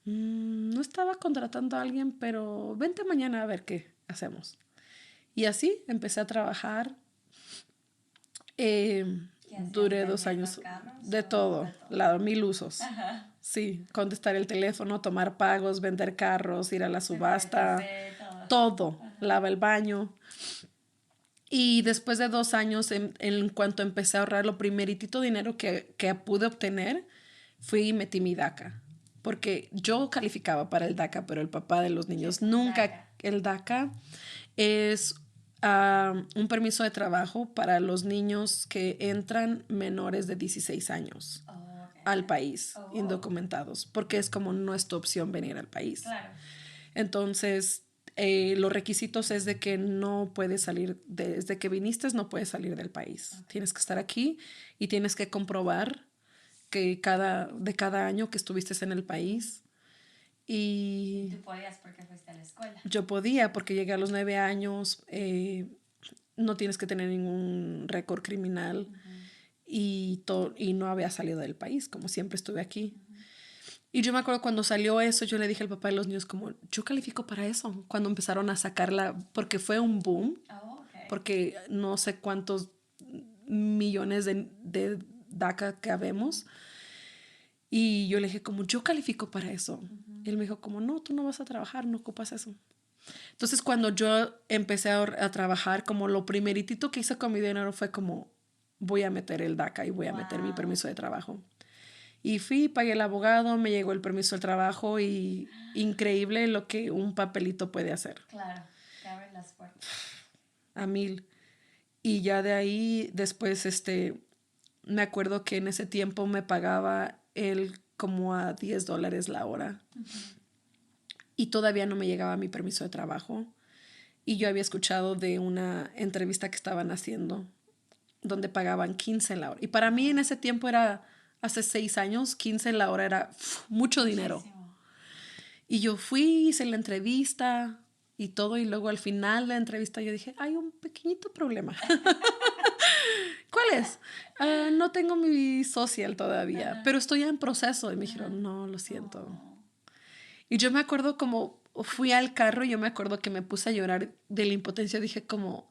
no estaba contratando a alguien, pero vente mañana a ver qué hacemos. Y así empecé a trabajar. Duré 2 años de todo, 1000 usos. Ajá. Sí, contestar el teléfono, tomar pagos, vender carros, ir a la subasta, Café, todo, lava el baño. Y después de 2 años, en cuanto empecé a ahorrar lo primeritito dinero que pude obtener, fui y metí mi DACA. Porque yo calificaba para el DACA, pero el papá de los niños nunca. DACA? El DACA es un permiso de trabajo para los niños que entran menores de 16 años al país, indocumentados, porque es como nuestra opción venir al país. Claro. Entonces, los requisitos es de que no puedes salir, desde que viniste no puedes salir del país. Okay. Tienes que estar aquí y tienes que comprobar que cada año que estuviste en el país. Y tú podías porque fuiste a la escuela. Yo podía porque llegué a los 9 años, no tienes que tener ningún récord criminal y no había salido del país, como siempre estuve aquí. Y yo me acuerdo cuando salió eso, yo le dije al papá de los niños como, yo califico para eso. Cuando empezaron a sacarla, porque fue un boom, porque no sé cuántos millones de DACA que habemos. Y yo le dije como, yo califico para eso. Y él me dijo como, no, tú no vas a trabajar, no ocupas eso. Entonces cuando yo empecé a trabajar, como lo primeritito que hice con mi dinero fue como, voy a meter el DACA y voy a meter mi permiso de trabajo. Y fui, pagué el abogado, me llegó el permiso de trabajo y increíble lo que un papelito puede hacer. Claro, te abre las puertas. A 1000. Y ya de ahí, después, me acuerdo que en ese tiempo me pagaba él como a $10 la hora. Y todavía no me llegaba mi permiso de trabajo. Y yo había escuchado de una entrevista que estaban haciendo donde pagaban 15 la hora. Y para mí en ese tiempo era, hace 6 años, 15 la hora era mucho dinero. Y yo fui, hice la entrevista y todo. Y luego al final de la entrevista yo dije, hay un pequeñito problema. ¿Cuál es? No tengo mi social todavía, pero estoy en proceso. Y me dijeron, no, lo siento. Y yo me acuerdo como fui al carro y yo me acuerdo que me puse a llorar de la impotencia. Dije como,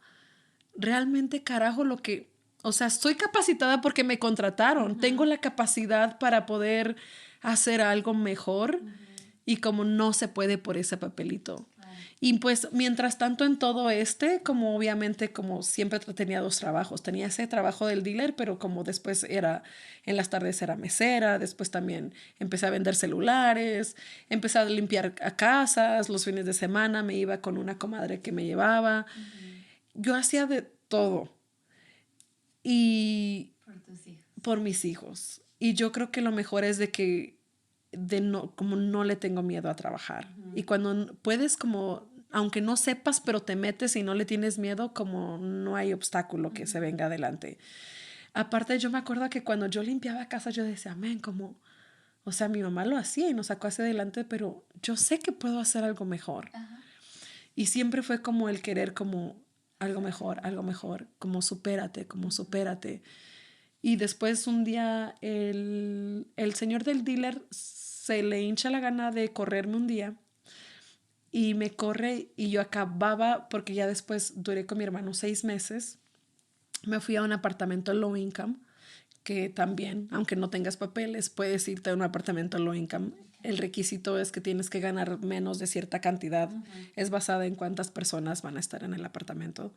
realmente carajo lo que... O sea, estoy capacitada porque me contrataron. Tengo la capacidad para poder hacer algo mejor y como no se puede por ese papelito. Y pues mientras tanto en todo como obviamente como siempre tenía 2 trabajos. Tenía ese trabajo del dealer, pero como después en las tardes era mesera, después también empecé a vender celulares, empecé a limpiar a casas, los fines de semana me iba con una comadre que me llevaba. Yo hacía de todo. Y por tus hijos. Por mis hijos. Y yo creo que lo mejor es de que como no le tengo miedo a trabajar. Y cuando puedes como, aunque no sepas, pero te metes y no le tienes miedo, como no hay obstáculo que se venga adelante. Aparte, yo me acuerdo que cuando yo limpiaba casa, yo decía, amén, como, o sea, mi mamá lo hacía y nos sacó hacia adelante, pero yo sé que puedo hacer algo mejor. Y siempre fue como el querer como algo mejor, como supérate. Y después un día el señor del dealer se le hincha la gana de correrme un día y me corre y yo acababa, porque ya después duré con mi hermano 6 meses, me fui a un apartamento low income, que también, aunque no tengas papeles, puedes irte a un apartamento low income. El requisito es que tienes que ganar menos de cierta cantidad. Es basada en cuántas personas van a estar en el apartamento.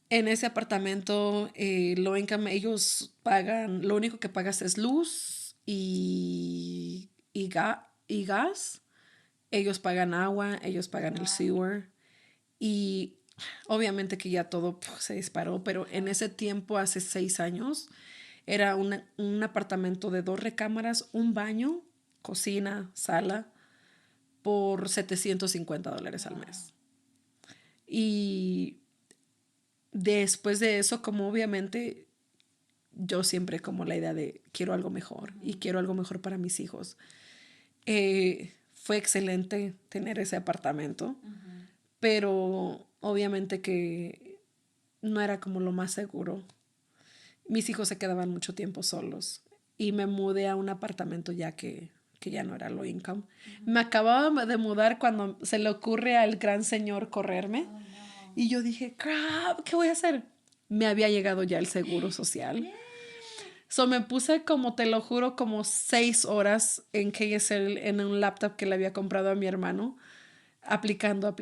En ese apartamento, low income, ellos pagan, lo único que pagas es luz y gas. Ellos pagan agua, ellos pagan el sewer. Y obviamente que ya todo se disparó, pero en ese tiempo, hace 6 años, era un apartamento de 2 recámaras, un baño, cocina, sala, por $750 al mes. Y después de eso, como obviamente yo siempre como la idea de quiero algo mejor y quiero algo mejor para mis hijos. Fue excelente tener ese apartamento, pero obviamente que no era como lo más seguro. Mis hijos se quedaban mucho tiempo solos y me mudé a un apartamento ya que ya no era low income. Me acababa de mudar cuando se le ocurre al gran señor correrme. Oh, no. Y yo dije, crap, ¿qué voy a hacer? Me había llegado ya el seguro social. So me puse como, te lo juro, como 6 horas en KSL en un laptop que le había comprado a mi hermano, aplicando.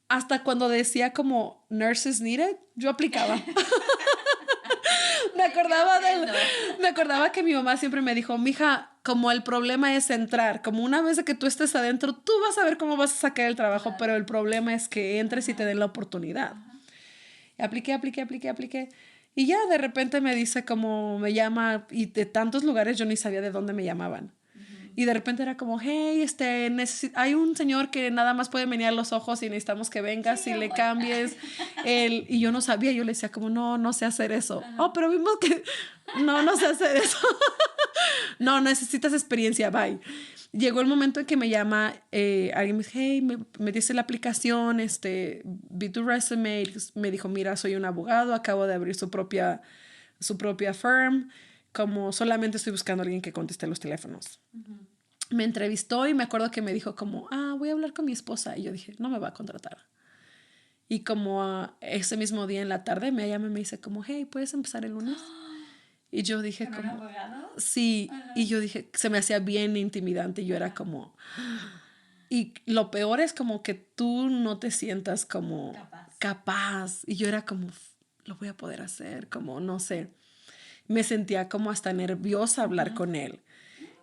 Hasta cuando decía como nurses needed, yo aplicaba. Me acordaba que mi mamá siempre me dijo, mija, como el problema es entrar, como una vez que tú estés adentro, tú vas a ver cómo vas a sacar el trabajo, claro, pero el problema es que entres y te den la oportunidad. Apliqué. Y ya de repente me dice como me llama, y de tantos lugares yo ni sabía de dónde me llamaban. Y de repente era como, hey, hay un señor que nada más puede menear los ojos y necesitamos que vengas y le cambies el... Y yo no sabía, yo le decía como, no sé hacer eso. Oh, pero vimos que no sé hacer eso. No, necesitas experiencia, bye. Llegó el momento en que me llama alguien, me dice, hey, me dice la aplicación, vi tu resume, me dijo, mira, soy un abogado, acabo de abrir su propia firm, como solamente estoy buscando a alguien que conteste los teléfonos. Me entrevistó y me acuerdo que me dijo como, voy a hablar con mi esposa. Y yo dije, no me va a contratar. Y como ese mismo día en la tarde me llama y me dice como, hey, ¿puedes empezar el lunes? Y yo dije como... ¿Un abogado? Sí, y yo dije, se me hacía bien intimidante y yo era como... Y lo peor es como que tú no te sientas como capaz. Y yo era como, lo voy a poder hacer, como no sé. Me sentía como hasta nerviosa hablar con él.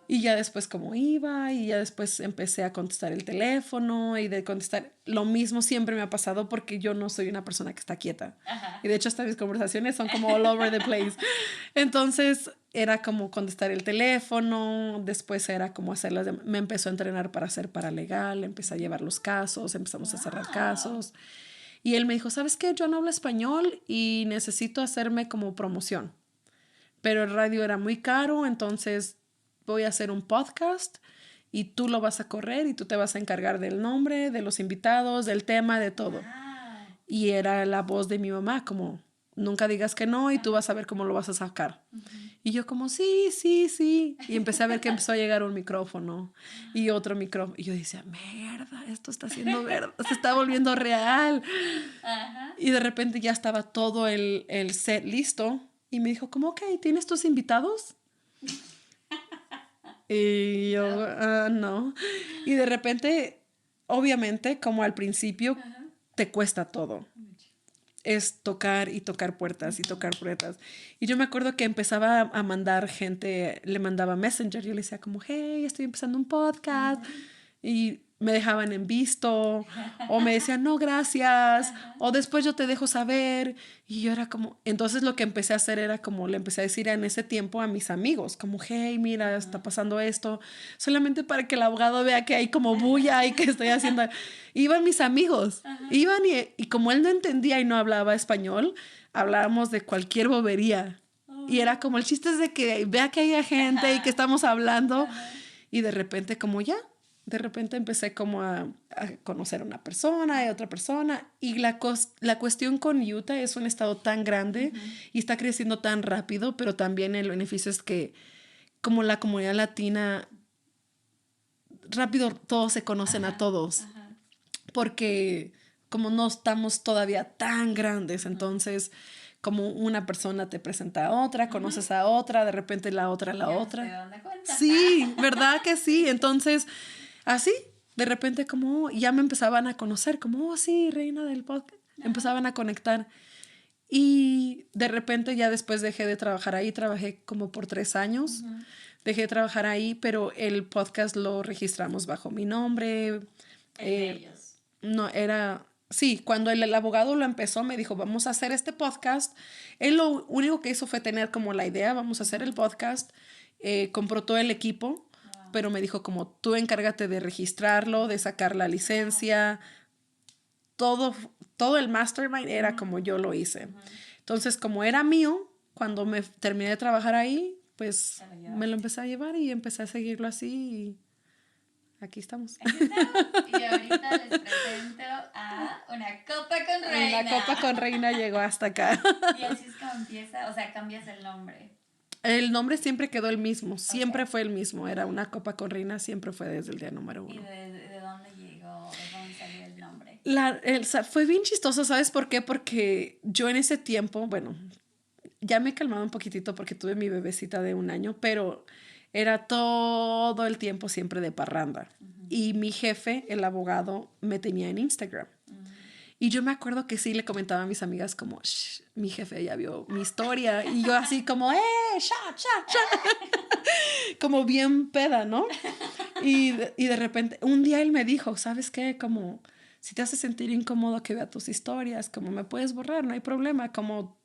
Y ya después como iba y ya después empecé a contestar el teléfono y de contestar lo mismo siempre me ha pasado porque yo no soy una persona que está quieta. Y de hecho hasta mis conversaciones son como all over the place. Entonces era como contestar el teléfono, después era como me empezó a entrenar para ser paralegal, empecé a llevar los casos, empezamos a cerrar casos. Y él me dijo, ¿sabes qué? Yo no hablo español y necesito hacerme como promoción. Pero el radio era muy caro, entonces voy a hacer un podcast y tú lo vas a correr y tú te vas a encargar del nombre, de los invitados, del tema, de todo. Wow. Y era la voz de mi mamá, como, nunca digas que no y tú vas a ver cómo lo vas a sacar. Y yo como, sí. Y empecé a ver que empezó a llegar un micrófono y otro micrófono. Y yo decía, mierda, esto está haciendo verdad, se está volviendo real. Y de repente ya estaba todo el set listo. Y me dijo, como, ok, ¿tienes tus invitados? Y yo, no. Y de repente, obviamente, como al principio, te cuesta todo. Es tocar y tocar puertas y tocar puertas. Y yo me acuerdo que empezaba a mandar gente, le mandaba Messenger. Yo le decía como, hey, estoy empezando un podcast. Y me dejaban en visto o me decían no gracias o después yo te dejo saber y yo era como, entonces lo que empecé a hacer era como le empecé a decir en ese tiempo a mis amigos como, hey, mira, está pasando esto, solamente para que el abogado vea que hay como bulla y que estoy haciendo. Iban mis amigos, iban y como él no entendía y no hablaba español, hablábamos de cualquier bobería y era como el chiste es de que vea que hay gente y que estamos hablando y de repente como ya de repente empecé como a conocer a una persona y a otra persona. Y la cuestión con Utah es un estado tan grande y está creciendo tan rápido, pero también el beneficio es que como la comunidad latina, rápido todos se conocen a todos. Porque como no estamos todavía tan grandes, entonces como una persona te presenta a otra, conoces a otra, de repente la otra a la otra. ¿Te das cuenta? Sí, ¿verdad que sí? Entonces... Así, de repente como ya me empezaban a conocer, como, sí, reina del podcast. Empezaban a conectar. Y de repente ya después dejé de trabajar ahí. Trabajé como por 3 años. Dejé de trabajar ahí, pero el podcast lo registramos bajo mi nombre. ¿El de ellos? No, era Sí, cuando el abogado lo empezó, me dijo, vamos a hacer este podcast. Él lo único que hizo fue tener como la idea, vamos a hacer el podcast. Compró todo el equipo, pero me dijo como tú encárgate de registrarlo, de sacar la licencia. Todo el mastermind era como yo lo hice. Entonces, como era mío, cuando me terminé de trabajar ahí, pues me lo empecé a llevar y empecé a seguirlo así y aquí estamos. Aquí estamos. Y ahorita les presento a Una Copa con Reina. Una Copa con Reina llegó hasta acá. Y así es como empieza, o sea, cambias el nombre. El nombre siempre quedó el mismo, siempre fue el mismo. Era Una Copa con Reina, siempre fue desde el día número 1. ¿Y de dónde llegó? ¿De dónde salió el nombre? Fue bien chistoso, ¿sabes por qué? Porque yo en ese tiempo, bueno, ya me he calmado un poquitito porque tuve mi bebecita de 1 año, pero era todo el tiempo siempre de parranda. Y mi jefe, el abogado, me tenía en Instagram. Y yo me acuerdo que sí le comentaba a mis amigas como, shh, mi jefe ya vio mi historia. Y yo así como, como bien peda, ¿no? Y de repente, un día él me dijo, ¿sabes qué? Como, si te hace sentir incómodo que vea tus historias, como me puedes borrar, no hay problema. Como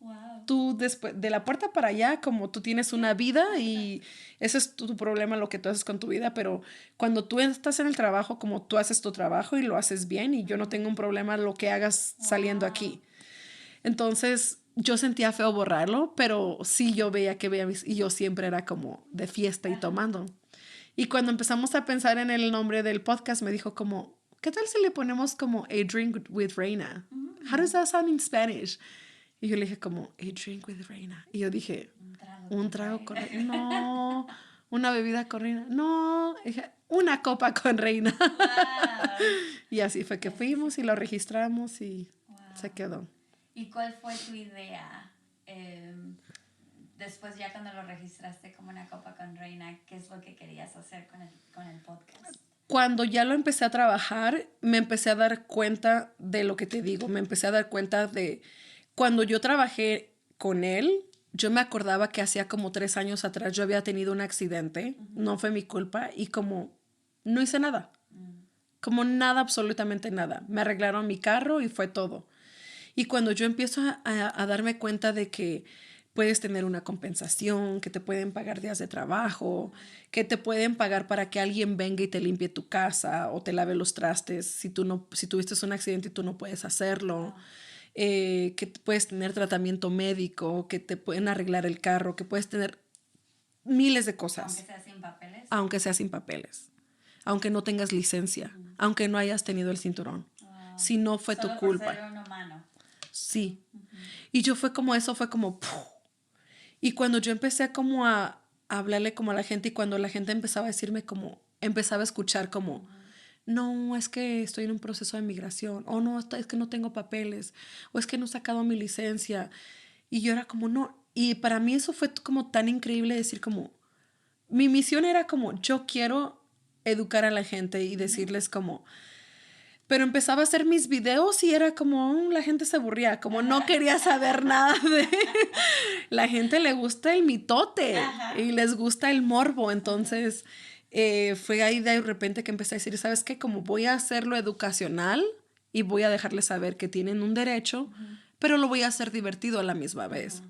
tú después, de la puerta para allá, como tú tienes una vida y ese es tu problema, lo que tú haces con tu vida. Pero cuando tú estás en el trabajo, como tú haces tu trabajo y lo haces bien y yo no tengo un problema lo que hagas saliendo aquí. Entonces yo sentía feo borrarlo, pero sí yo veía que y yo siempre era como de fiesta y tomando. Y cuando empezamos a pensar en el nombre del podcast, me dijo como, ¿qué tal si le ponemos como A Drink with Reina? How does that sound in Spanish? Y yo le dije como, A Drink with Reina. Y yo dije, un trago con reina. No, una bebida con reina. No, dije, una copa con reina. Wow. Y así fue que fuimos y lo registramos y se quedó. ¿Y cuál fue tu idea? Después ya cuando lo registraste como Una Copa con Reina, ¿qué es lo que querías hacer con el podcast? Cuando ya lo empecé a trabajar, me empecé a dar cuenta de lo que te digo. Me empecé a dar cuenta de cuando yo trabajé con él, yo me acordaba que hacía como 3 años atrás yo había tenido un accidente. No fue mi culpa y como no hice nada. Como nada, absolutamente nada. Me arreglaron mi carro y fue todo. Y cuando yo empiezo a darme cuenta de que puedes tener una compensación, que te pueden pagar días de trabajo, que te pueden pagar para que alguien venga y te limpie tu casa o te lave los trastes si tuviste un accidente y tú no puedes hacerlo, que puedes tener tratamiento médico, que te pueden arreglar el carro, que puedes tener miles de cosas. Aunque sea sin papeles. Aunque sea sin papeles. Aunque no tengas licencia. Aunque no hayas tenido el cinturón. Si no fue tu culpa. Por ser un humano. Sí. Y yo fue como eso, fue como... Y cuando yo empecé como a hablarle como a la gente y cuando la gente empezaba a decirme como... Empezaba a escuchar como... No, es que estoy en un proceso de migración. O no, es que no tengo papeles. O es que no he sacado mi licencia. Y yo era como, no. Y para mí eso fue como tan increíble decir como... Mi misión era como, yo quiero educar a la gente y decirles como... Pero empezaba a hacer mis videos y era como, la gente se aburría, como no quería saber nada de... La gente le gusta el mitote y les gusta el morbo. Entonces fue ahí de repente que empecé a decir, ¿sabes qué? Como voy a hacerlo educacional y voy a dejarles saber que tienen un derecho, pero lo voy a hacer divertido a la misma vez.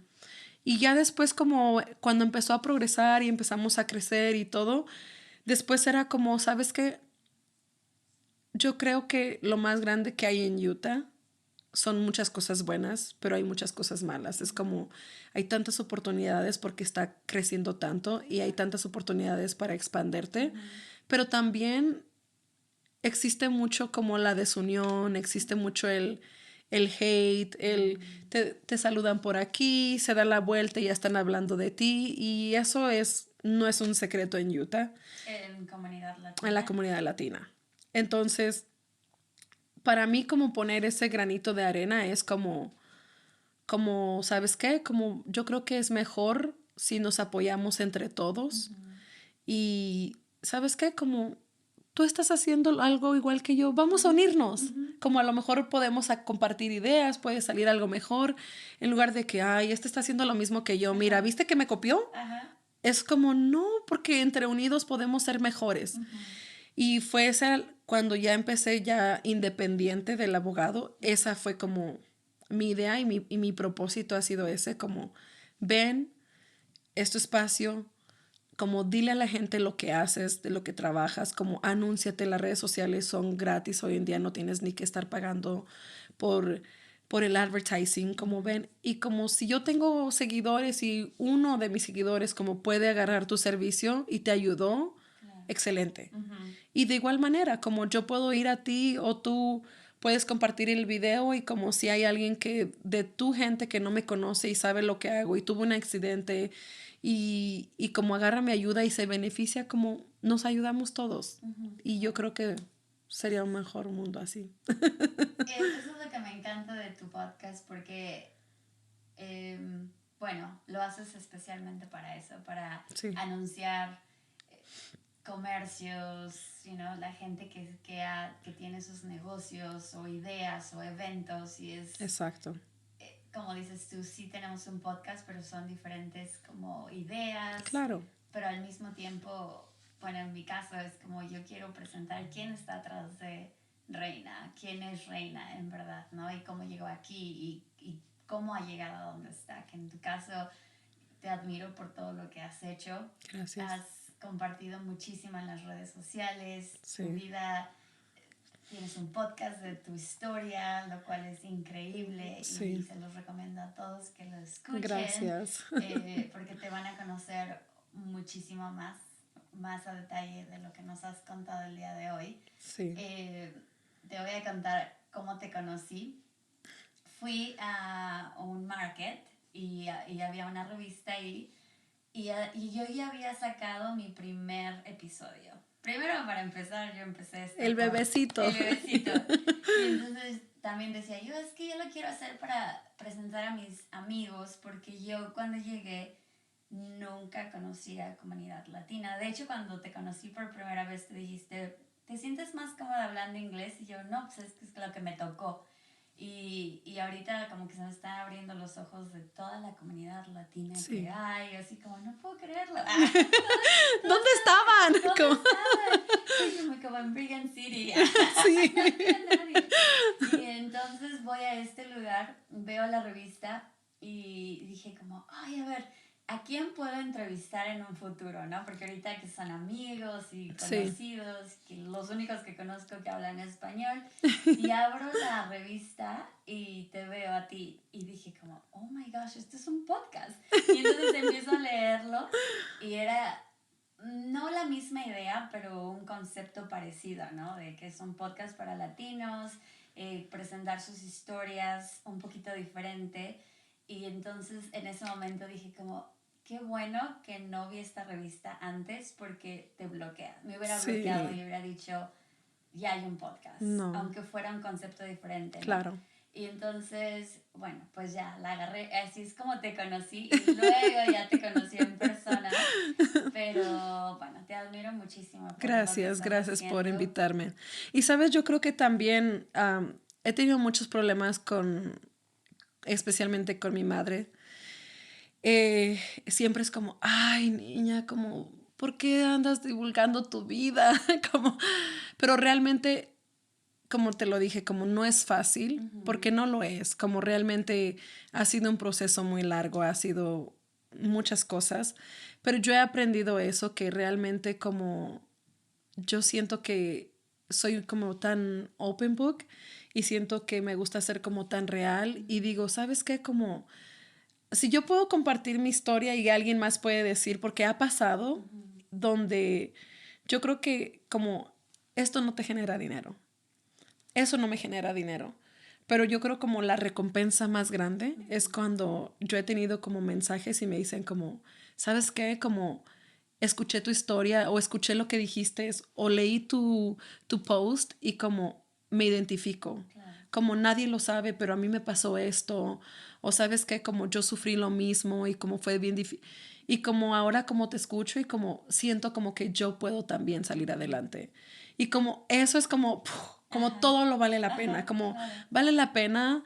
Y ya después como cuando empezó a progresar y empezamos a crecer y todo, después era como, ¿sabes qué? Yo creo que lo más grande que hay en Utah son muchas cosas buenas, pero hay muchas cosas malas. Es como hay tantas oportunidades porque está creciendo tanto y hay tantas oportunidades para expanderte, pero también existe mucho como la desunión, existe mucho el hate, te saludan por aquí, se dan la vuelta y ya están hablando de ti y eso no es un secreto en Utah. En comunidad latina. En la comunidad latina. Entonces, para mí como poner ese granito de arena es como, ¿sabes qué? Como yo creo que es mejor si nos apoyamos entre todos. Y, ¿sabes qué? Como tú estás haciendo algo igual que yo, vamos a unirnos. Como a lo mejor podemos compartir ideas, puede salir algo mejor, en lugar de que, ay, este está haciendo lo mismo que yo. Mira, ¿viste que me copió? Es como, no, porque entre unidos podemos ser mejores. Y fue esa, cuando ya empecé ya independiente del abogado, esa fue como mi idea y mi propósito ha sido ese, como ven, es tu espacio, como dile a la gente lo que haces, de lo que trabajas, como anúnciate, las redes sociales son gratis, hoy en día no tienes ni que estar pagando por, por el advertising, como ven, y como si yo tengo seguidores y uno de mis seguidores como puede agarrar tu servicio y te ayudó, Claro. excelente. Ujú. Y de igual manera, como yo puedo ir a ti o tú puedes compartir el video y como si hay alguien que de tu gente que no me conoce y sabe lo que hago y tuvo un accidente y como agarra mi ayuda y se beneficia, como nos ayudamos todos. Ujú. Y yo creo que sería un mejor mundo así. Eso es lo que me encanta de tu podcast porque, bueno, lo haces especialmente para eso, para Sí, anunciar comercios, la gente que tiene sus negocios o ideas o eventos y exacto. como dices tú, sí tenemos un podcast, pero son diferentes como ideas, Claro, pero al mismo tiempo, bueno, en mi caso es como yo quiero presentar quién está atrás de Reina, quién es Reina en verdad, ¿no? Y cómo llegó aquí y cómo ha llegado a donde está, que en tu caso te admiro por todo lo que has hecho. gracias. Has compartido muchísimo en las redes sociales, tu Sí, vida, tienes un podcast de tu historia, lo cual es increíble y sí, se los recomiendo a todos que lo escuchen gracias. porque te van a conocer muchísimo más a detalle de lo que nos has contado el día de hoy. Sí, Te voy a contar cómo te conocí. Fui a un market y había una revista ahí y yo ya había sacado mi primer episodio. Primero, para empezar, yo empecé esto el por bebecito. el bebecito. Y entonces también decía, yo es que yo lo quiero hacer para presentar a mis amigos, porque yo cuando llegué nunca conocí a comunidad latina. De hecho, cuando te conocí por primera vez, te dijiste, ¿te sientes más cómoda hablando inglés? Y yo, no, pues es que es lo que me tocó. Y ahorita como que se me están abriendo los ojos de toda la comunidad latina que Sí. hay, así como, no puedo creerlo. ¿Dónde estaban? ¿Dónde Como- estaban? Sí, como en Brigham City. Sí. No había nadie. Y entonces voy a este lugar, veo la revista y dije como, ay, a ver, ¿a quién puedo entrevistar en un futuro, no? Porque ahorita que son amigos y Sí. conocidos, que los únicos que conozco que hablan español, y abro la revista y te veo a ti y dije como, oh my gosh, esto es un podcast. Y entonces empiezo a leerlo y era no la misma idea, pero un concepto parecido, ¿no? De que es un podcast para latinos, presentar sus historias un poquito diferente. Y entonces en ese momento dije como, qué bueno que no vi esta revista antes porque te bloquea. Me hubiera bloqueado y Sí. hubiera dicho, ya hay un podcast, No, aunque fuera un concepto diferente, ¿no? claro. Y entonces, bueno, pues ya la agarré, así es como te conocí y luego ya te conocí en persona, pero bueno, te admiro muchísimo por lo que Gracias, estás gracias por haciendo. invitarme. Y sabes, yo creo que también he tenido muchos problemas especialmente con mi madre. Siempre es como, ay, niña, como, ¿por qué andas divulgando tu vida? Como, pero realmente, como te lo dije, como no es fácil, porque no lo es, como realmente ha sido un proceso muy largo, ha sido muchas cosas, pero yo he aprendido eso, que realmente como yo siento que soy como tan open book y siento que me gusta ser como tan real y digo, ¿sabes qué? Como si yo puedo compartir mi historia y alguien más puede decir, porque ha pasado donde yo creo que como esto no te genera dinero, eso no me genera dinero, pero yo creo como la recompensa más grande es cuando yo he tenido como mensajes y me dicen como, ¿sabes qué? Como escuché tu historia o escuché lo que dijiste o leí tu post y como me identifico. Claro. Como nadie lo sabe, pero a mí me pasó esto. O sabes que como yo sufrí lo mismo y como fue bien difícil. Y como ahora como te escucho y como siento como que yo puedo también salir adelante. Y como eso es como, como Ajá, todo lo vale la pena. ajá, Como claro. vale la pena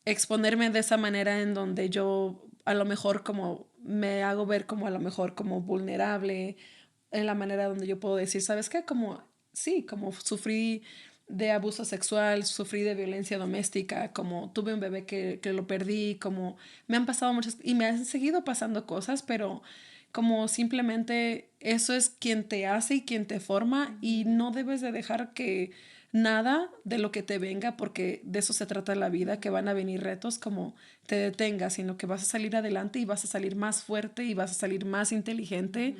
exponerme de esa manera en donde yo a lo mejor como me hago ver como a lo mejor como vulnerable, en la manera donde yo puedo decir, ¿sabes qué? Como sí, como sufrí de abuso sexual, sufrí de violencia doméstica, como tuve un bebé que lo perdí, como me han pasado muchas y me han seguido pasando cosas, pero como simplemente eso es quien te hace y quien te forma y no debes de dejar que nada de lo que te venga, porque de eso se trata la vida, que van a venir retos como te detenga, sino que vas a salir adelante y vas a salir más fuerte y vas a salir más inteligente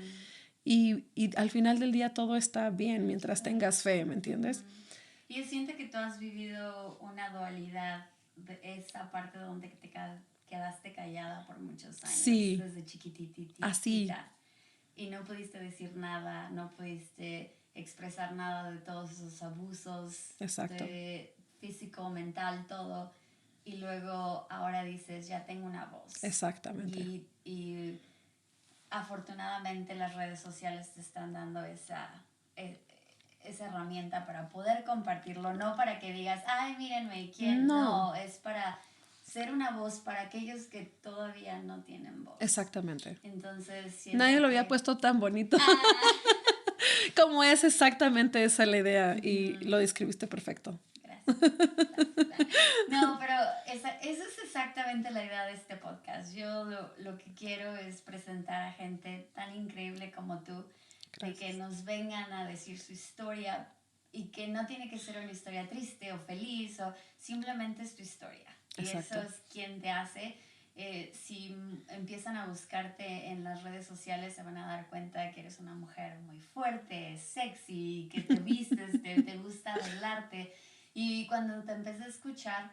y al final del día todo está bien mientras tengas fe, ¿me entiendes? Y yo siento que tú has vivido una dualidad de esa parte donde quedaste callada por muchos años, Sí, desde así, chiquititita, y no pudiste decir nada, no pudiste expresar nada de todos esos abusos exacto, de físico, mental, todo, y luego ahora dices, ya tengo una voz. exactamente, Y afortunadamente las redes sociales te están dando e- esa herramienta para poder compartirlo, no para que digas, ay, mírenme, ¿quién? no, No, es para ser una voz para aquellos que todavía no tienen voz. exactamente. Entonces siento Nadie lo había que... puesto tan bonito Ah, como es exactamente esa la idea y ujú, lo describiste perfecto. gracias, gracias. No, pero esa es exactamente la idea de este podcast. Yo lo que quiero es presentar a gente tan increíble como tú, de que Gracias. nos vengan a decir su historia y que no tiene que ser una historia triste o feliz, o simplemente es tu historia. Y eso Exacto. es quien te hace. Si empiezan a buscarte en las redes sociales se van a dar cuenta de que eres una mujer muy fuerte, sexy, que te vistes, te gusta bailarte. Y cuando te empecé a escuchar,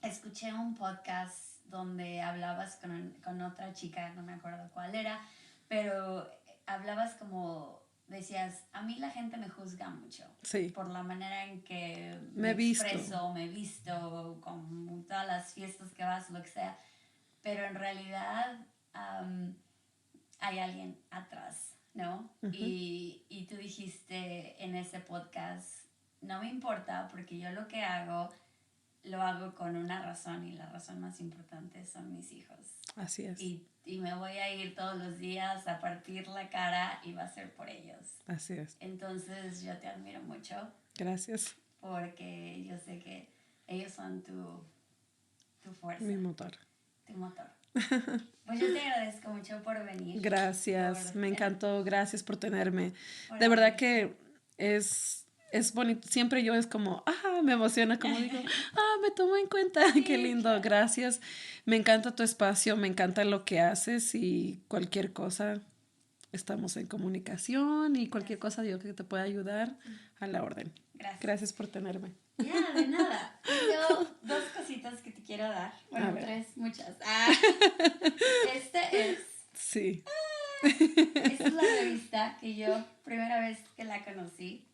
escuché un podcast donde hablabas con otra chica, no me acuerdo cuál era, pero hablabas como, decías, a mí la gente me juzga mucho Sí, por la manera en que me me he visto. expreso, me visto, con todas las fiestas que vas, lo que sea, pero en realidad um, hay alguien atrás, ¿no? Ujú. Y tú dijiste en ese podcast, no me importa porque yo lo que hago lo hago con una razón y la razón más importante son mis hijos. Así es, Y me voy a ir todos los días a partir la cara y va a ser por ellos. así es. Entonces yo te admiro mucho Gracias, porque yo sé que ellos son tu fuerza, mi motor. tu motor. Pues yo te agradezco mucho por venir, por, Gracias, me encantó, gracias por tenerme. por De verdad abrirte. que es bonito, siempre yo es como, me emociona, como digo, me tomo en cuenta, qué Sí, lindo, claro. gracias. Me encanta tu espacio, me encanta lo que haces y cualquier cosa, estamos en comunicación y cualquier Gracias. cosa yo que te pueda ayudar a la orden. Gracias. Gracias por tenerme. Ya, de nada. Yo, dos cositas que te quiero dar. A Bueno, ver, tres, muchas. Este es. sí. Esta es la revista que yo, primera vez que la conocí.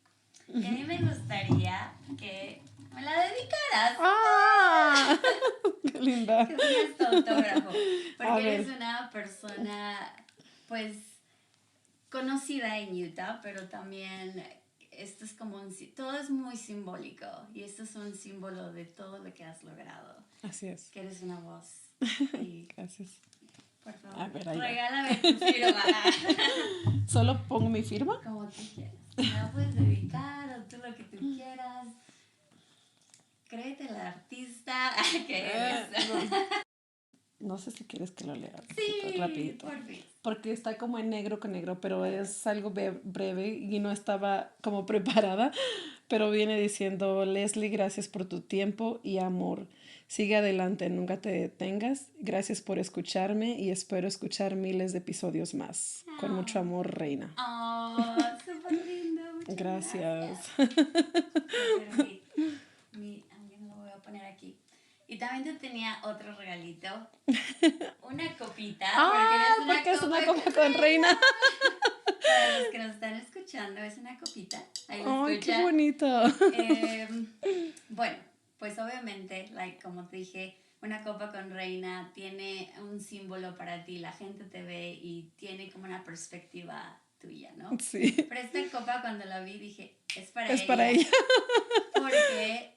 Y a mí me gustaría que me la dedicaras. ¡Ah! ¡Qué linda! Que sigas tu autógrafo. A Porque ver, eres una persona, pues, conocida en Utah, pero también esto es como todo es muy simbólico y esto es un símbolo de todo lo que has logrado, así es. que eres una voz. Y Gracias. por A favor, ver, ahí va. regálame tu firma. Solo pongo mi firma. Como tú quieras. Me la puedes dedicar o tú lo que tú quieras. Créete la artista que eres. No sé si quieres que lo lea un poquito, Sí, rapidito. por fin. Porque está como en negro con negro, pero es algo breve y no estaba como preparada. Pero viene diciendo, Leslie, gracias por tu tiempo y amor. Sigue adelante, nunca te detengas. Gracias por escucharme y espero escuchar miles de episodios más. Con mucho Oh, amor, Reina. oh, súper lindo. Muchas Gracias. gracias. Va a ser también lo voy a poner aquí. Y también te tenía otro regalito. Una copita. Porque es una copa con Reina. Para los que nos están escuchando, es una copita. Ahí lo Ay, qué escucha. bonito. Bueno, pues obviamente, como te dije, una copa con reina tiene un símbolo para ti. La gente te ve y tiene como una perspectiva tuya, ¿no? Sí, Pero esta copa cuando la vi dije, es para es ella. para ella. Porque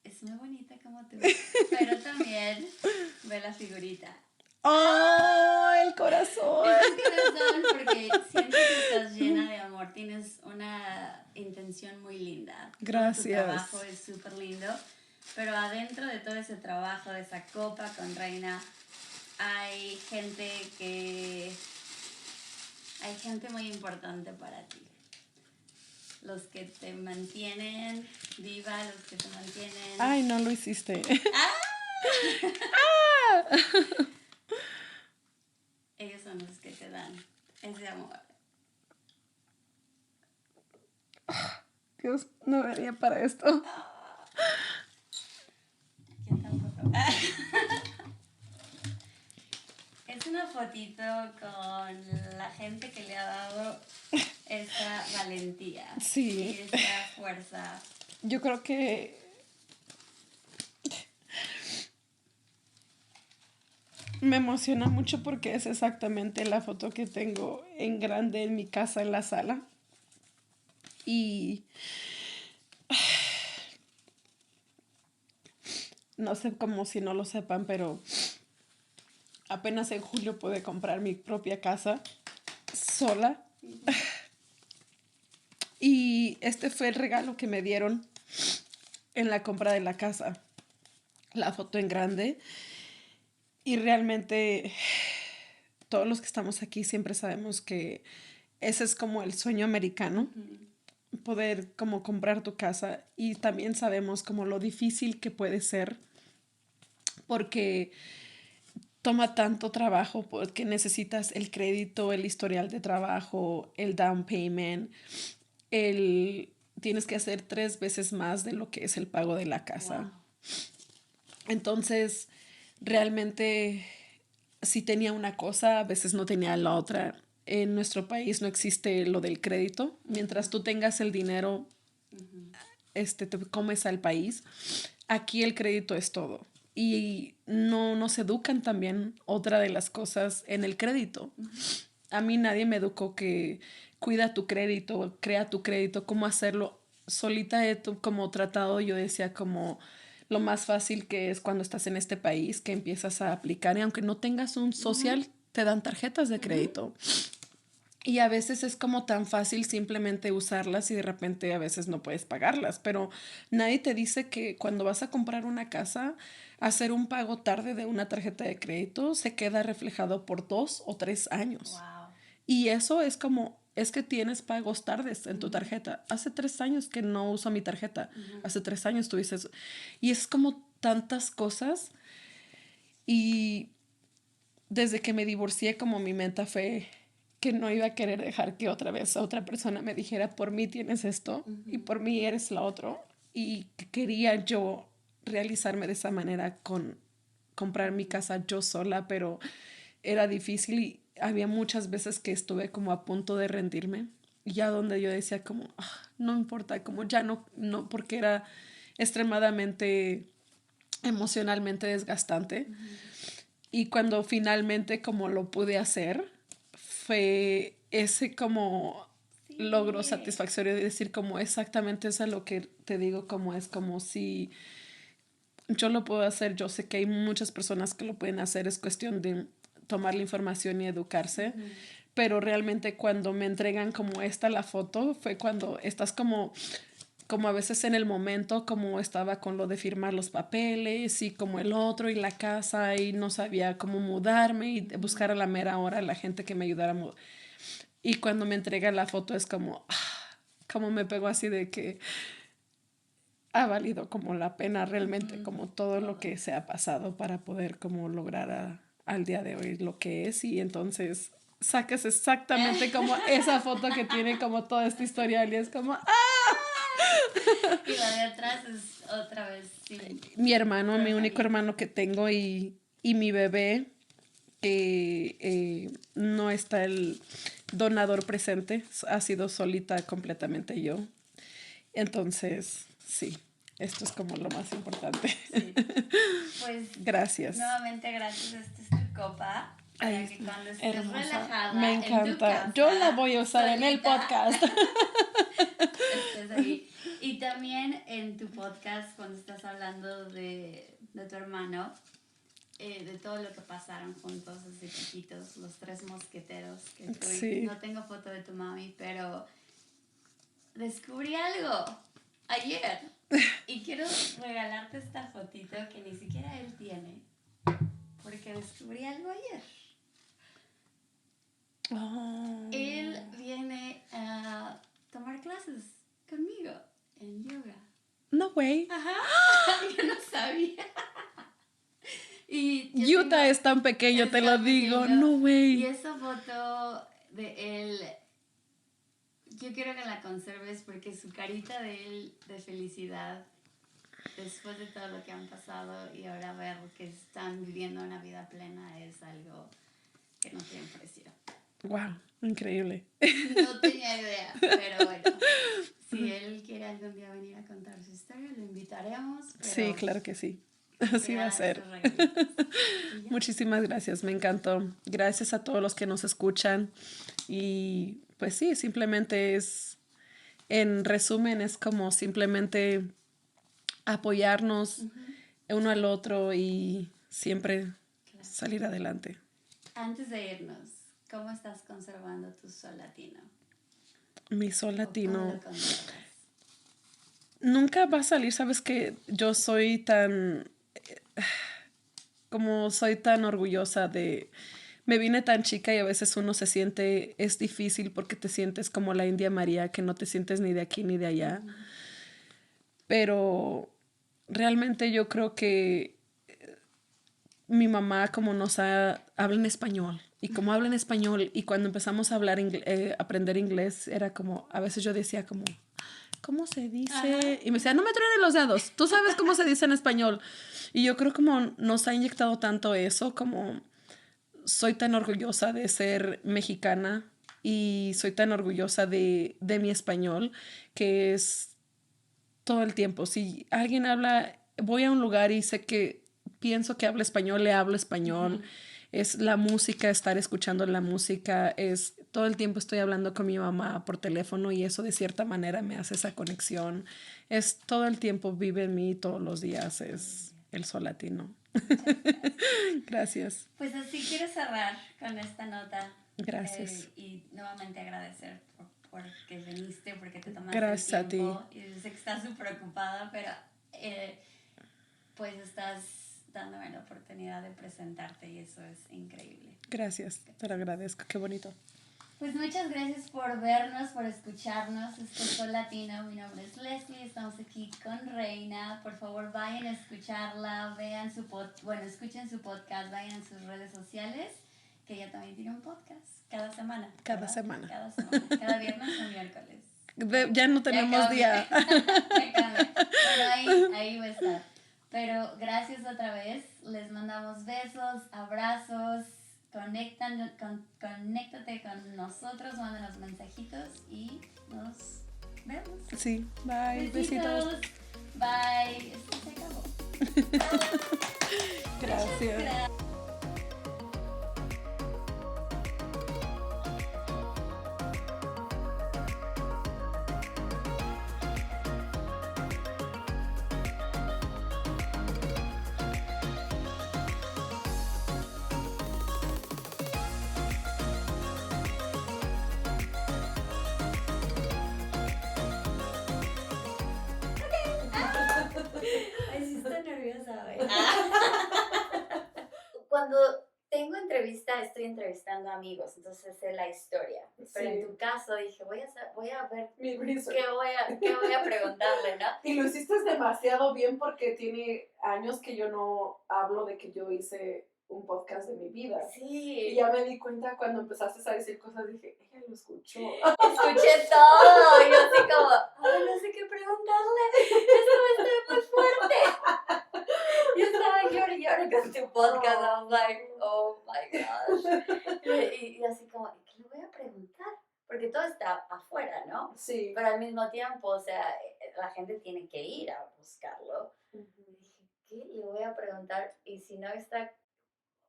es muy bonita como tú. Pero también ve la figurita. ¡Oh, el corazón! Es un corazón porque siento que estás llena de amor, tienes una intención muy linda. Gracias. Tu trabajo es súper lindo, pero adentro de todo ese trabajo, de esa copa con Reina, hay gente muy importante para ti. Los que te mantienen viva, los que te mantienen... Ay, no lo hiciste. Ellos son los que te dan ese amor. Dios, no venía para esto. Yo tampoco. Es una fotito con la gente que le ha dado esa valentía. Sí. Y esa fuerza. Yo creo que me emociona mucho porque es exactamente la foto que tengo en grande en mi casa en la sala. Y no sé cómo si no lo sepan, pero apenas en julio pude comprar mi propia casa sola. Y este fue el regalo que me dieron en la compra de la casa. La foto en grande. Y realmente todos los que estamos aquí siempre sabemos que ese es como el sueño americano. Poder como comprar tu casa. Y también sabemos como lo difícil que puede ser. Porque toma tanto trabajo porque necesitas el crédito, el historial de trabajo, el down payment, tienes que hacer 3 veces más de lo que es el pago de la casa. Wow. Entonces, realmente, si tenía una cosa, a veces no tenía la otra. En nuestro país no existe lo del crédito. Mientras tú tengas el dinero, te comes al país. Aquí el crédito es todo. Y no nos educan también otra de las cosas en el crédito. A mí nadie me educó que cuida tu crédito, crea tu crédito, cómo hacerlo. Solita he como tratado, yo decía como lo más fácil que es cuando estás en este país, que empiezas a aplicar y aunque no tengas un social, te dan tarjetas de crédito. Y a veces es como tan fácil simplemente usarlas y de repente a veces no puedes pagarlas, pero nadie te dice que cuando vas a comprar una casa, hacer un pago tarde de una tarjeta de crédito se queda reflejado por 2 o 3 años. Wow. Y eso es como, es que tienes pagos tardes en tu tarjeta. Hace 3 años que no uso mi tarjeta. Hace 3 años tuviste eso. Y es como tantas cosas. Y desde que me divorcié, como mi meta fue que no iba a querer dejar que otra vez otra persona me dijera, por mí tienes esto y por mí eres lo otro. Y que quería yo realizarme de esa manera con comprar mi casa yo sola, pero era difícil y había muchas veces que estuve como a punto de rendirme. Ya donde yo decía como, no importa, como ya no, porque era extremadamente emocionalmente desgastante. Y cuando finalmente como lo pude hacer, fue ese como logro satisfactorio de decir como exactamente eso es lo que te digo, como es como si yo lo puedo hacer, yo sé que hay muchas personas que lo pueden hacer, es cuestión de tomar la información y educarse, pero realmente cuando me entregan como la foto, fue cuando estás como a veces en el momento, como estaba con lo de firmar los papeles y como el otro y la casa y no sabía cómo mudarme y buscar a la mera hora a la gente que me ayudara a mudar. Y cuando me entrega la foto es como me pegó así de que ha valido como la pena realmente, como todo lo que se ha pasado para poder como lograr al día de hoy lo que es. Y entonces sacas exactamente como esa foto que tiene como toda esta historia y es como Y la de atrás es otra vez, sí. Mi hermano, mi único hermano que tengo y mi bebé, que no está el donador presente, ha sido solita completamente yo. Entonces, sí, esto es como lo más importante. Sí. Pues gracias. Nuevamente gracias, esta es tu copa. Para que cuando estés hermosa. relajada Me encanta. en tu casa, yo la voy a usar solita, en el podcast. estés ahí. Y también en tu podcast, cuando estás hablando de tu hermano, de todo lo que pasaron juntos desde chiquitos, los 3 mosqueteros. Que Sí. No tengo foto de tu mami, pero descubrí algo ayer y quiero regalarte esta fotito que ni siquiera él tiene, porque descubrí algo ayer. Oh. Él viene a tomar clases conmigo en yoga. No way. Ajá, yo no sabía. Y Utah es tan pequeño, te lo digo. No way. Y esa foto de él, yo quiero que la conserves porque su carita de él de felicidad después de todo lo que han pasado y ahora ver que están viviendo una vida plena es algo que no tiene precio. Wow, increíble. No tenía idea, pero bueno, si él quiere algún día venir a contar su historia, lo invitaremos. Pero sí, claro que sí. Así va a ser. Muchísimas gracias, me encantó. Gracias a todos los que nos escuchan. Y pues sí, simplemente es, en resumen, es como simplemente apoyarnos uno al otro y siempre salir adelante. Antes de irnos, ¿cómo estás conservando tu sol latino? Mi sol latino. ¿Cómo lo conservas? Nunca va a salir, sabes que yo soy tan, como soy tan orgullosa de, me vine tan chica y a veces uno se siente, es difícil porque te sientes como la India María, que no te sientes ni de aquí ni de allá. Pero realmente yo creo que mi mamá como habla en español y como habla en español y cuando empezamos a aprender inglés era como, a veces yo decía como, ¿cómo se dice? Ajá. Y me decía, no me truenen los dedos, tú sabes cómo se dice en español. Y yo creo como nos ha inyectado tanto eso, como soy tan orgullosa de ser mexicana y soy tan orgullosa de mi español, que es todo el tiempo. Si alguien habla, voy a un lugar y sé que pienso que habla español, le hablo español. Es la música, estar escuchando la música, es todo el tiempo estoy hablando con mi mamá por teléfono y eso de cierta manera me hace esa conexión. Es todo el tiempo, vive en mí todos los días, es el sol latino. Gracias. Pues así quiero cerrar con esta nota. Gracias. Y nuevamente agradecer porque viniste, porque te tomaste el tiempo. Y sé que estás súper ocupada, pero pues estás dándome la oportunidad de presentarte y eso es increíble. Gracias, te lo agradezco, qué bonito. Pues muchas gracias por vernos, por escucharnos. Esto es Sol Latino, mi nombre es Leslie, estamos aquí con Reina. Por favor, vayan a escucharla, vean escuchen su podcast, vayan a sus redes sociales, que ella también tiene un podcast cada semana. Cada semana. Cada viernes o miércoles. Ya no tenemos día. Bueno, ahí va a estar. Pero gracias otra vez, les mandamos besos, abrazos. Conéctate con nosotros, mándanos mensajitos y nos vemos. Sí, bye, besitos. Bye, esto se acabó. Gracias. Cuando tengo entrevista, estoy entrevistando amigos, entonces sé la historia. Pero en tu caso dije, voy a ver qué voy a preguntarle, ¿no? Y lo hiciste demasiado bien porque tiene años que yo no hablo de que yo hice un podcast de mi vida. Sí. Y ya me di cuenta cuando empezaste a decir cosas, dije, ella lo escuchó. Escuché todo. Y yo así como, no sé qué preguntarle. Esto va a estar muy fuerte. Yo estaba llorando con tu podcast. I was like, oh my gosh. Y así como, ¿qué le voy a preguntar? Porque todo está afuera, ¿no? Sí. Pero al mismo tiempo, o sea, la gente tiene que ir a buscarlo. Dije, ¿qué le voy a preguntar? Y si no está...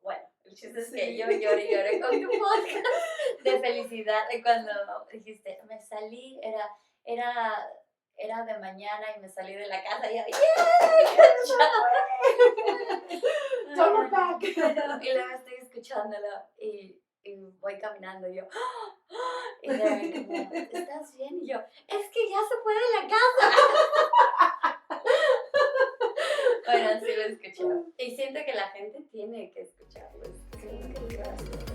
Bueno, el chiste es que yo lloré con tu podcast de felicidad de cuando dijiste, me salí, era de mañana y me salí de la casa y yo, ¡yeah! Come back. Y luego estoy escuchándolo y y voy caminando y yo, y de repente como, ¿estás bien? Y yo, es que ya se fue de la casa. Bueno, sí lo escuché. Y siento que la gente tiene que escucharlo. Creo que es gracioso.